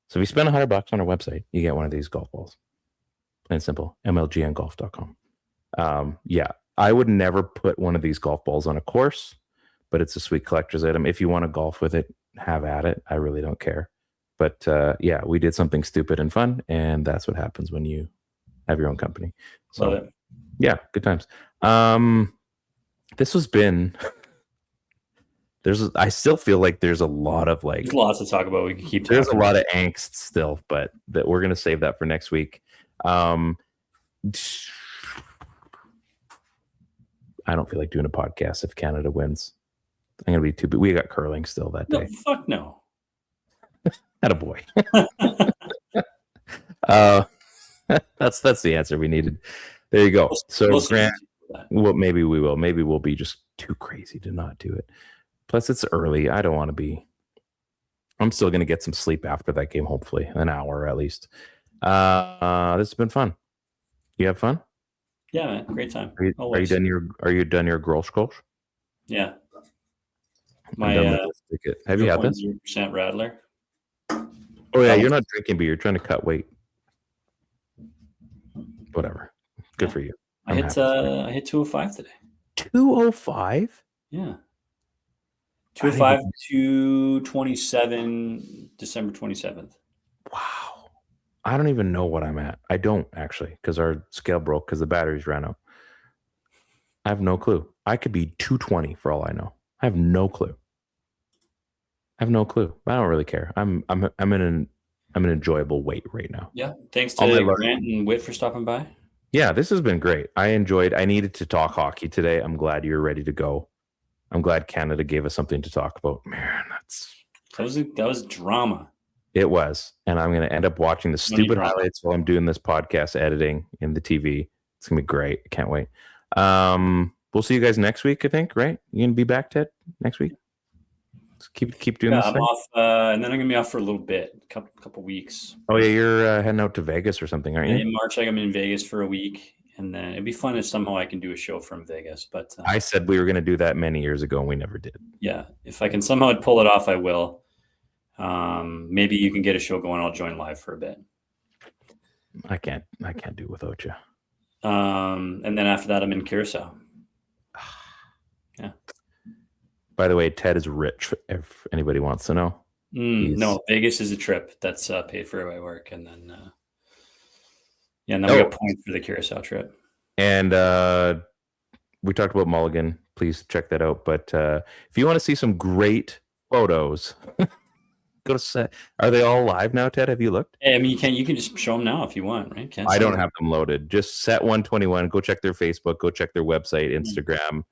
Speaker 2: So if you spend $100 on our website, you get one of these golf balls. Plain and simple, mlgngolf.com. Yeah, I would never put one of these golf balls on a course, but it's a sweet collector's item. If you want to golf with it, have at it. I really don't care. But yeah, we did something stupid and fun, and that's what happens when you have your own company. So yeah, good times. This has been I still feel like there's a lot of
Speaker 1: there's lots to talk about. We can keep talking.
Speaker 2: There's a lot of angst still, but that we're gonna save that for next week. I don't feel like doing a podcast if Canada wins. I'm gonna be too big. We got curling still that day.
Speaker 1: No, fuck no.
Speaker 2: Attaboy. That's the answer we needed. There you go. So Grant, well, maybe we will. Maybe we'll be just too crazy to not do it. Plus, it's early. I don't want to be. I'm still going to get some sleep after that game, hopefully an hour at least. This has been fun. You have fun?
Speaker 1: Yeah, man. Great time.
Speaker 2: Are you done your girl coach?
Speaker 1: Yeah.
Speaker 2: My have you had this?
Speaker 1: 0% Rattler.
Speaker 2: Oh yeah, you're not drinking, but you're trying to cut weight. Whatever. Good for you.
Speaker 1: I hit 205 today.
Speaker 2: 205?
Speaker 1: Yeah. 205, 227, December 27th.
Speaker 2: Wow. I don't even know what I'm at. I don't actually, because our scale broke because the batteries ran out. I have no clue. I could be 220 for all I know. I have no clue. I don't really care. I'm in an enjoyable weight right now.
Speaker 1: Yeah. Thanks to Grant and Whit for stopping by.
Speaker 2: Yeah, this has been great. I needed to talk hockey today. I'm glad you're ready to go. I'm glad Canada gave us something to talk about. Man,
Speaker 1: that was drama.
Speaker 2: It was. And I'm going to end up watching the stupid highlights while I'm doing this podcast editing in the TV. It's going to be great. I can't wait. We'll see you guys next week, I think, right? You going to be back, Ted, next week? Just keep doing this
Speaker 1: I'm
Speaker 2: thing?
Speaker 1: off, and then I'm going to be off for a little bit, couple weeks.
Speaker 2: Oh, yeah, you're heading out to Vegas or something, aren't you?
Speaker 1: In March, I'm in Vegas for a week. And then it'd be fun if somehow I can do a show from Vegas. But
Speaker 2: I said we were going to do that many years ago, and we never did.
Speaker 1: Yeah, if I can somehow pull it off, I will. Maybe you can get a show going. I'll join live for a bit.
Speaker 2: I can't do without you.
Speaker 1: And then after that, I'm in Curacao. Yeah.
Speaker 2: By the way, Ted is rich. If anybody wants to know.
Speaker 1: No, Vegas is a trip that's paid for by work, and then we got points for the Curacao trip. And
Speaker 2: we talked about Mulligan. Please check that out. But if you want to see some great photos, go to set. Are they all live now, Ted? Have you looked?
Speaker 1: I mean, you can just show them now if you want, right?
Speaker 2: I don't have them loaded. Just Set 121. Go check their Facebook. Go check their website, Instagram.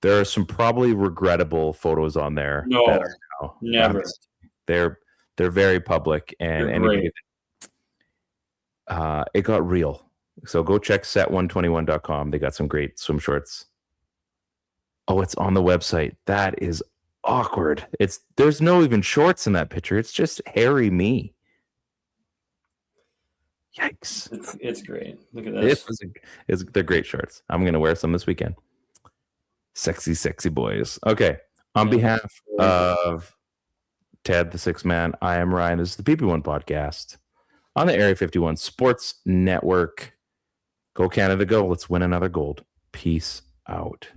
Speaker 2: There are some probably regrettable photos on there.
Speaker 1: No, never.
Speaker 2: They're very public, and anybody. It got real. So go check set121.com. They got some great swim shorts. Oh, it's on the website. That is awkward. There's no even shorts in that picture. It's just hairy me. Yikes.
Speaker 1: It's great. Look at this.
Speaker 2: They're great shorts. I'm going to wear some this weekend. Sexy boys. Okay. On behalf of Ted, the sixth man, I am Ryan. This is the PP1 Podcast on the Area 51 Sports Network. Go Canada, go. Let's win another gold. Peace out.